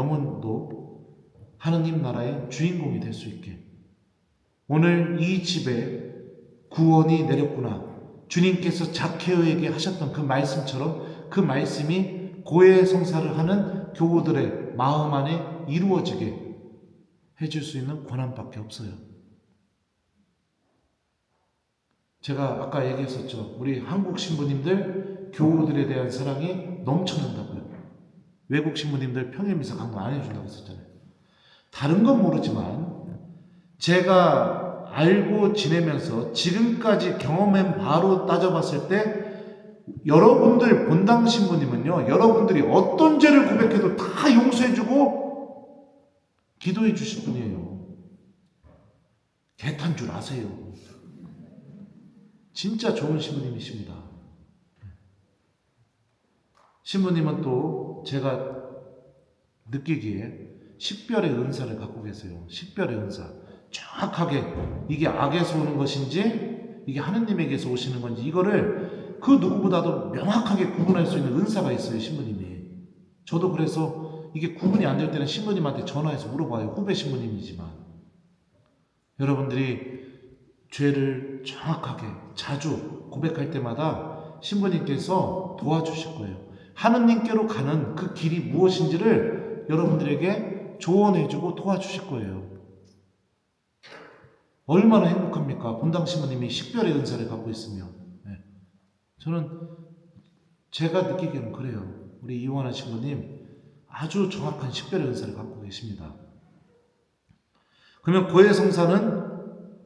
[SPEAKER 1] 하느님 나라의 주인공이 될 수 있게 오늘 이 집에 구원이 내렸구나. 주님께서 zakheo에게 하셨던 그 말씀처럼 그 말씀이 고해 성사를 하는 교우들의 마음 안에 이루어지게 해줄 수 있는 권한밖에 없어요. 제가 아까 얘기했었죠. 우리 한국 신부님들 교우들에 대한 사랑이 넘쳐난다고요. 외국 신부님들 평일미사 강도 안 해준다고 했었잖아요. 다른 건 모르지만 제가 알고 지내면서 지금까지 경험한 바로 따져봤을 때 여러분들 본당 신부님은요, 여러분들이 어떤 죄를 고백해도 다 용서해주고 기도해 주실 분이에요. 개탄 줄 아세요. 진짜 좋은 신부님이십니다. 신부님은 또 제가 느끼기에 식별의 은사를 갖고 계세요. 식별의 은사. 정확하게 이게 악에서 오는 것인지 이게 하느님에게서 오시는 건지 이거를 그 누구보다도 명확하게 구분할 수 있는 은사가 있어요. 신부님이. 저도 그래서 이게 구분이 안 될 때는 신부님한테 전화해서 물어봐요. 후배 신부님이지만. 여러분들이 죄를 정확하게 자주 고백할 때마다 신부님께서 도와주실 거예요. 하느님께로 가는 그 길이 무엇인지를 여러분들에게 조언해주고 도와주실 거예요. 얼마나 행복합니까? 본당 신부님이 식별의 은사를 갖고 있으면. 네. 저는 제가 느끼기에는 그래요. 우리 이원아 신부님 아주 정확한 식별의 은사를 갖고 계십니다. 그러면 고해 성사는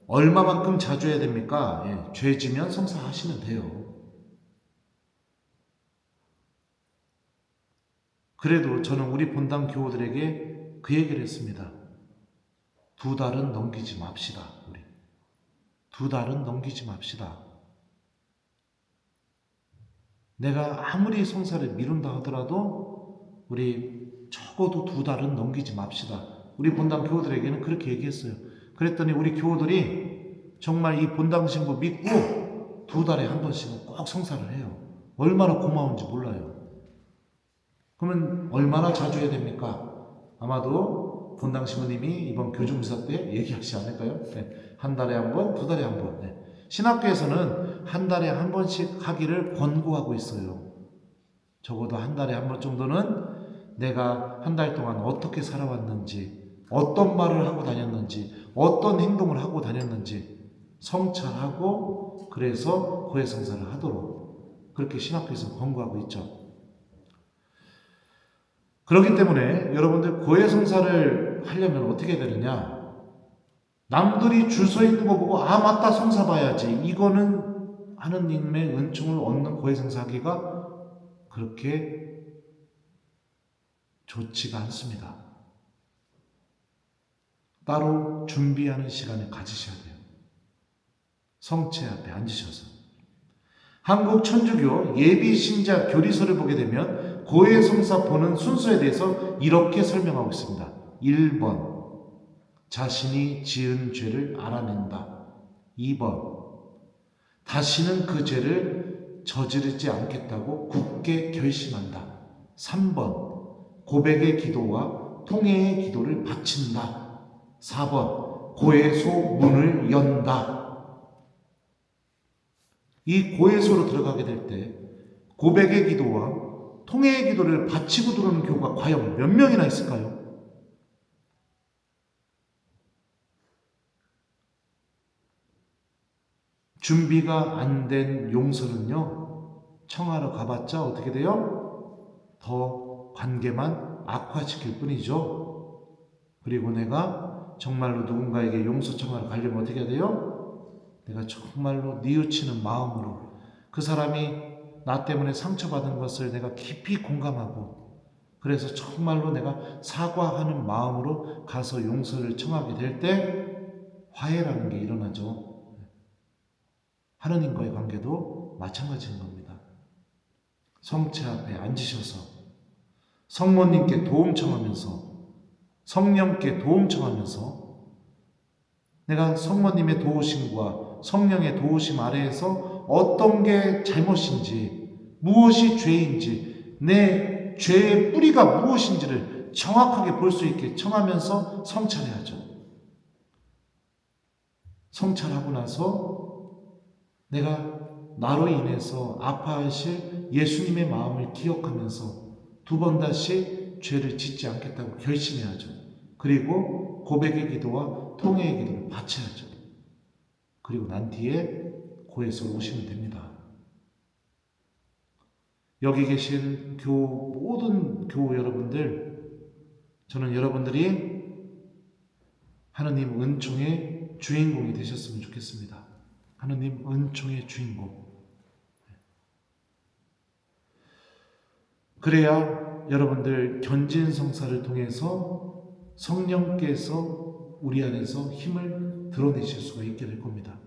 [SPEAKER 1] 얼마만큼 자주 해야 됩니까? 예, 죄 지면 성사하시면 돼요. 그래도 저는 우리 본당 교우들에게 그 얘기를 했습니다. 2달은 넘기지 맙시다. 우리 2달은 넘기지 맙시다. 내가 아무리 성사를 미룬다 하더라도 우리 적어도 2달은 넘기지 맙시다. 우리 본당 교우들에게는 그렇게 얘기했어요. 그랬더니 우리 교우들이 정말 이 본당 신부 믿고 2달에 한 번씩은 꼭 성사를 해요. 얼마나 고마운지 몰라요. 그러면 얼마나 자주 해야 됩니까? 아마도 본당 신부님이 이번 교주미사 때 얘기하시지 않을까요? 네. 한 달에 한 번, 2달에 한 번. 네. 신학교에서는 한 달에 한 번씩 하기를 권고하고 있어요. 적어도 한 달에 한 번 정도는 내가 한 달 동안 어떻게 살아왔는지, 어떤 말을 하고 다녔는지, 어떤 행동을 하고 다녔는지 성찰하고 그래서 고해성사를 하도록 그렇게 신학교에서 권고하고 있죠. 그렇기 때문에 여러분들 고해성사를 하려면 어떻게 되느냐? 남들이 줄 서 있는 거 보고 아 맞다 성사 봐야지. 이거는 하느님의 은총을 얻는 고해성사하기가 그렇게 좋지가 않습니다. 따로 준비하는 시간을 가지셔야 돼요. 성체 앞에 앉으셔서. 한국 천주교 예비신자 교리서를 보게 되면 고해성사 보는 순서에 대해서 이렇게 설명하고 있습니다. 1번 자신이 지은 죄를 알아낸다. 2번 다시는 그 죄를 저지르지 않겠다고 굳게 결심한다. 3번 고백의 기도와 통회의 기도를 바친다. 4번 고해소 문을 연다. 이 고해소로 들어가게 될 때 고백의 기도와 통회의 기도를 바치고 들어오는 교우가 과연 몇 명이나 있을까요? 준비가 안 된 용서는요, 청하러 가봤자 어떻게 돼요? 더 관계만 악화시킬 뿐이죠. 그리고 내가 정말로 누군가에게 용서 청하러 가려면 어떻게 해야 돼요? 내가 정말로 뉘우치는 마음으로 그 사람이 나 때문에 상처받은 것을 내가 깊이 공감하고 그래서 정말로 내가 사과하는 마음으로 가서 용서를 청하게 될 때 화해라는 게 일어나죠. 하느님과의 관계도 마찬가지인 겁니다. 성체 앞에 앉으셔서 성모님께 도움 청하면서 성령께 도움 청하면서 내가 성모님의 도우심과 성령의 도우심 아래에서 어떤 게 잘못인지 무엇이 죄인지 내 죄의 뿌리가 무엇인지를 정확하게 볼 수 있게 청하면서 성찰해야죠. 성찰하고 나서 내가 나로 인해서 아파하실 예수님의 마음을 기억하면서 2번 다시 죄를 짓지 않겠다고 결심해야죠. 그리고 고백의 기도와 통회의 기도를 바쳐야죠. 그리고 난 뒤에 고해서 오시면 됩니다. 여기 계신 모든 교우 여러분들, 저는 여러분들이 하느님 은총의 주인공이 되셨으면 좋겠습니다. 하느님 은총의 주인공. 그래야 여러분들 견진성사를 통해서 성령께서 우리 안에서 힘을 드러내실 수가 있게 될 겁니다.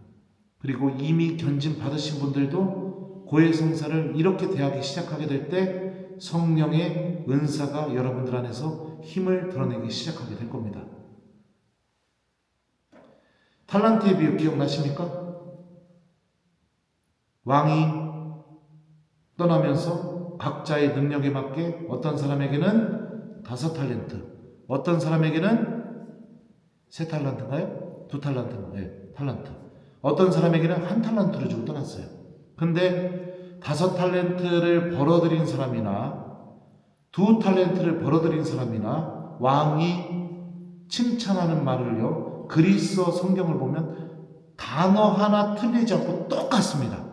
[SPEAKER 1] 그리고 이미 견진 받으신 분들도 고해성사를 이렇게 대하기 시작하게 될 때 성령의 은사가 여러분들 안에서 힘을 드러내기 시작하게 될 겁니다. 탈란트의 비유 기억나십니까? 왕이 떠나면서 각자의 능력에 맞게 어떤 사람에게는 5달란트, 어떤 사람에게는 3달란트인가요? 2달란트인가요? 네, 달란트. 어떤 사람에게는 1달란트를 주고 떠났어요. 근데 5달란트를 벌어들인 사람이나 2달란트를 벌어들인 사람이나 왕이 칭찬하는 말을요, 그리스어 성경을 보면 단어 하나 틀리지 않고 똑같습니다.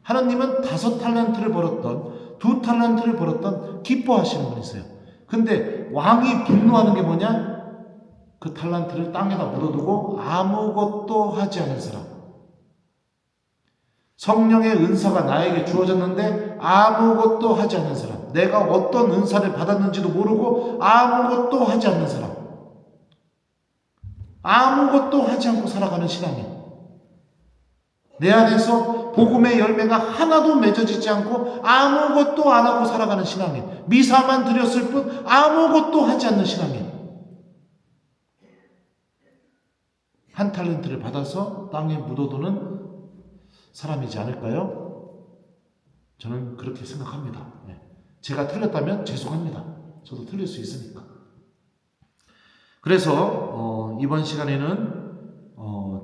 [SPEAKER 1] 하나님은 5달란트를 벌었던 2달란트를 벌었던 기뻐하시는 분이세요. 근데 왕이 분노하는 게 뭐냐? 그 달란트를 땅에다 묻어두고 아무것도 하지 않은 사람. 성령의 은사가 나에게 주어졌는데 아무것도 하지 않는 사람. 내가 어떤 은사를 받았는지도 모르고 아무것도 하지 않는 사람. 아무것도 하지 않고 살아가는 신앙인. 내 안에서 복음의 열매가 하나도 맺어지지 않고 아무것도 안 하고 살아가는 신앙인. 미사만 드렸을 뿐 아무것도 하지 않는 신앙인. 1달란트를 받아서 땅에 묻어두는 사람이지 않을까요? 저는 그렇게 생각합니다. 제가 틀렸다면 죄송합니다. 저도 틀릴 수 있으니까. 그래서 이번 시간에는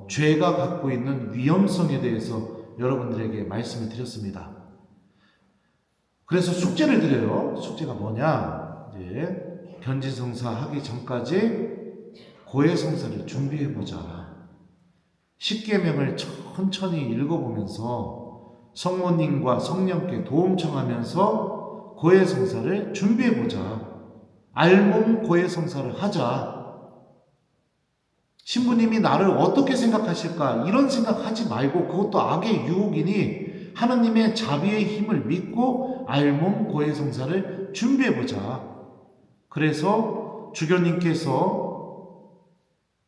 [SPEAKER 1] 죄가 갖고 있는 위험성에 대해서 여러분들에게 말씀을 드렸습니다. 그래서 숙제를 드려요. 숙제가 뭐냐? 이제 견지성사 하기 전까지 고해성사를 준비해보자. 10계명을 천천히 읽어보면서 성모님과 성령께 도움 청하면서 고해성사를 준비해보자. 알몸 고해성사를 하자. 신부님이 나를 어떻게 생각하실까? 이런 생각하지 말고, 그것도 악의 유혹이니 하나님의 자비의 힘을 믿고 알몸 고해성사를 준비해보자. 그래서 주교님께서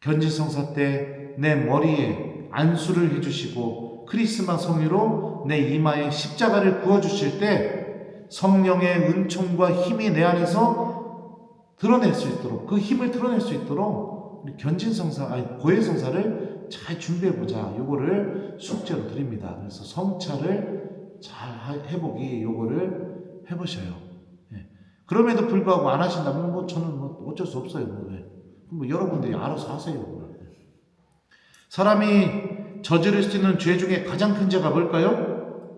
[SPEAKER 1] 견지성사 때 내 머리에 안수를 해주시고 크리스마스 성유로 내 이마에 십자가를 그어주실 때 성령의 은총과 힘이 내 안에서 드러낼 수 있도록, 그 힘을 드러낼 수 있도록 우리 고해성사를 잘 준비해보자. 요거를 숙제로 드립니다. 그래서 성찰을 잘 해보기, 요거를 해보셔요. 그럼에도 불구하고 안 하신다면 저는 어쩔 수 없어요. 여러분들이 알아서 하세요. 사람이 저지를 수 있는 죄 중에 가장 큰 죄가 뭘까요?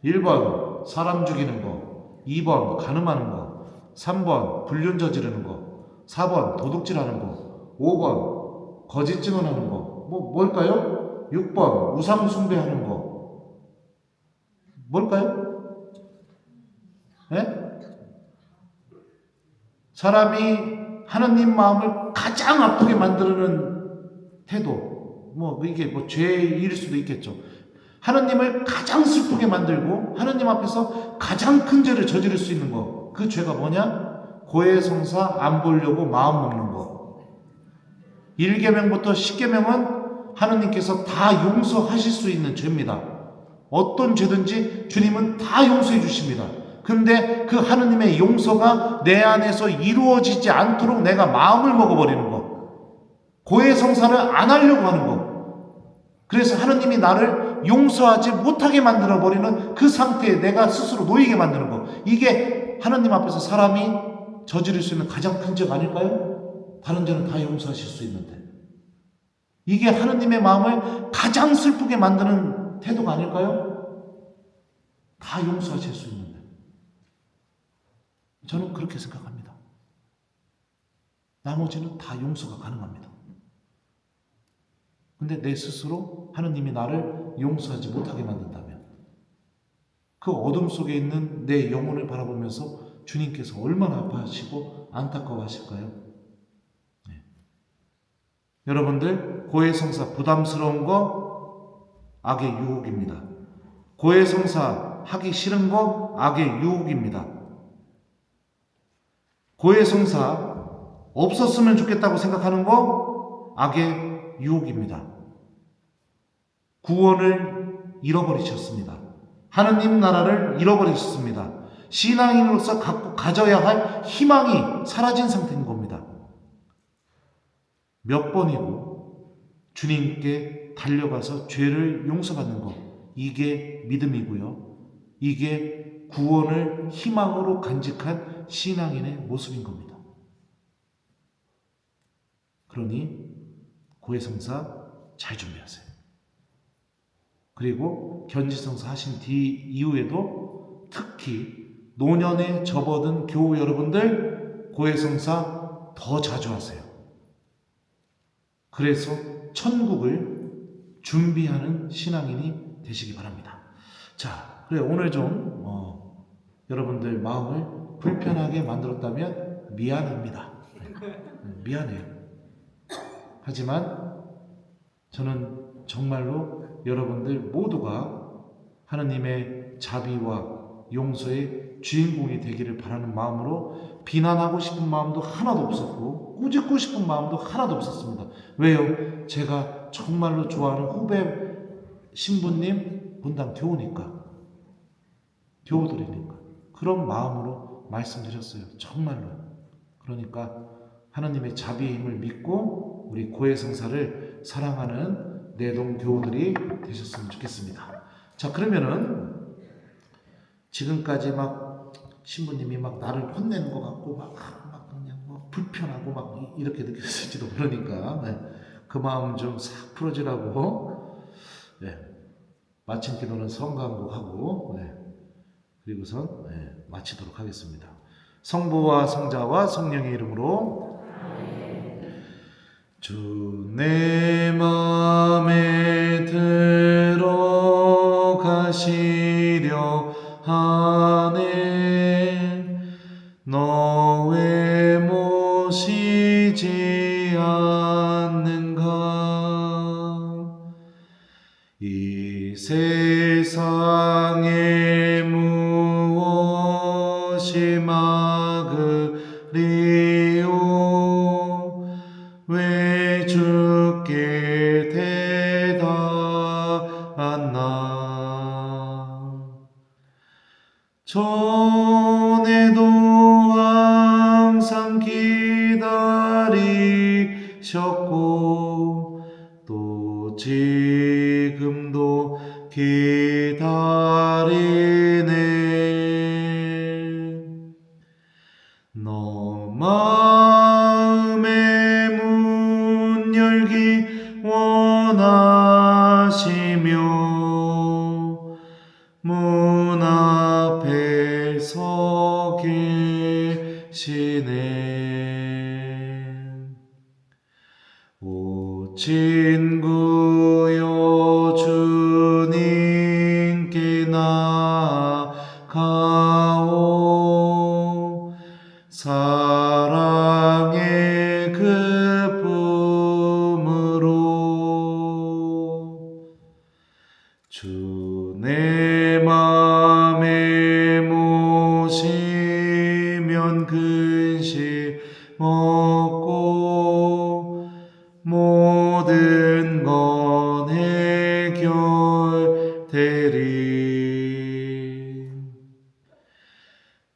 [SPEAKER 1] 1번 사람 죽이는 거, 2번 간음하는 거, 3번 불륜 저지르는 거, 4번 도둑질하는 거, 5번 거짓 증언하는 거. 뭘까요? 6번 우상 숭배하는 거. 뭘까요? 사람이 하나님 마음을 가장 아프게 만드는 태도, 이게 죄일 수도 있겠죠. 하나님을 가장 슬프게 만들고 하나님 앞에서 가장 큰 죄를 저지를 수 있는 거, 그 죄가 뭐냐? 고해성사 안 보려고 마음 먹는 거. 1계명부터 10계명은 하나님께서 다 용서하실 수 있는 죄입니다. 어떤 죄든지 주님은 다 용서해 주십니다. 근데 그 하느님의 용서가 내 안에서 이루어지지 않도록 내가 마음을 먹어버리는 거. 고해성사를 안 하려고 하는 거. 그래서 하느님이 나를 용서하지 못하게 만들어버리는 그 상태에 내가 스스로 놓이게 만드는 거. 이게 하느님 앞에서 사람이 저지를 수 있는 가장 큰 죄가 아닐까요? 다른 죄는 다 용서하실 수 있는데. 이게 하느님의 마음을 가장 슬프게 만드는 태도가 아닐까요? 다 용서하실 수 있는데. 저는 그렇게 생각합니다. 나머지는 다 용서가 가능합니다. 근데 내 스스로 하느님이 나를 용서하지 못하게 만든다면 그 어둠 속에 있는 내 영혼을 바라보면서 주님께서 얼마나 아파하시고 안타까워하실까요? 여러분들, 고해성사 부담스러운 거 악의 유혹입니다. 고해성사 하기 싫은 거 악의 유혹입니다. 고해성사 없었으면 좋겠다고 생각하는 거 악의 유혹입니다. 구원을 잃어버리셨습니다. 하느님 나라를 잃어버리셨습니다. 신앙인으로서 갖고 가져야 할 희망이 사라진 상태인 겁니다. 몇 번이고 주님께 달려가서 죄를 용서받는 것, 이게 믿음이고요. 이게 구원을 희망으로 간직한 신앙인의 모습인 겁니다. 그러니 고해성사 잘 준비하세요. 그리고 견지성사 하신 이후에도 특히 노년에 접어든 교우 여러분들 고해성사 더 자주 하세요. 그래서 천국을 준비하는 신앙인이 되시기 바랍니다. 자, 그래 오늘 좀 여러분들 마음을 불편하게 만들었다면 미안합니다. 미안해요. 하지만 저는 정말로 여러분들 모두가 하느님의 자비와 용서의 주인공이 되기를 바라는 마음으로 비난하고 싶은 마음도 하나도 없었고 꾸짖고 싶은 마음도 하나도 없었습니다. 왜요? 제가 정말로 좋아하는 후배 신부님 분당 교우니까, 교우들이니까 그런 마음으로 말씀드렸어요. 정말로. 그러니까 하나님의 자비의 힘을 믿고 우리 고해성사를 사랑하는 내동 교우들이 되셨으면 좋겠습니다. 자, 그러면은 지금까지 막 신부님이 막 나를 혼내는 것 같고 막 그냥 불편하고 막 이렇게 느꼈을지도 모르니까 그 마음 좀 싹 풀어지라고 마침 기도는 성강곡하고 그리고선 마치도록 하겠습니다. 성부와 성자와 성령의 이름으로 주 내 맘에 들어가시려 하네 너 왜 모시지 않는가 이 세상에 무엇이 막으리요 왜 주께 대답하나 전에도 항상 기다리셨고 또 지금도 기다리네 너 마음의 문 열기 원하시며 문 앞에 서 계시네 오 친구여 주님께 나아가오 사랑의 급음으로 주 내 맘에 모시면 근심 없고 모든 건 해결되리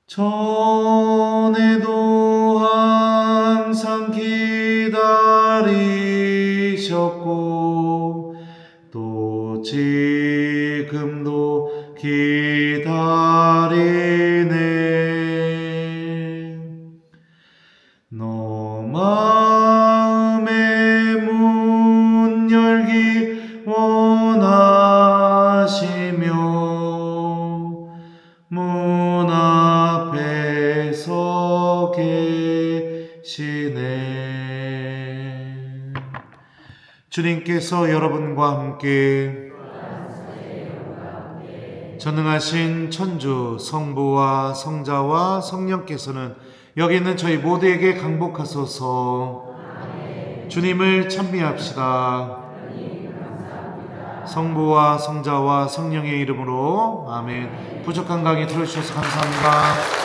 [SPEAKER 1] 전에도 항상 기다리셨고 또 지금도 기다리네 너 마음의 문 열기 원하시며 문 앞에 서 계시네 주님께서 여러분과 함께 전능하신 천주 성부와 성자와 성령께서는 여기 있는 저희 모두에게 강복하소서. 주님을 찬미합시다. 성부와 성자와 성령의 이름으로 아멘. 부족한 강의 들어주셔서 감사합니다.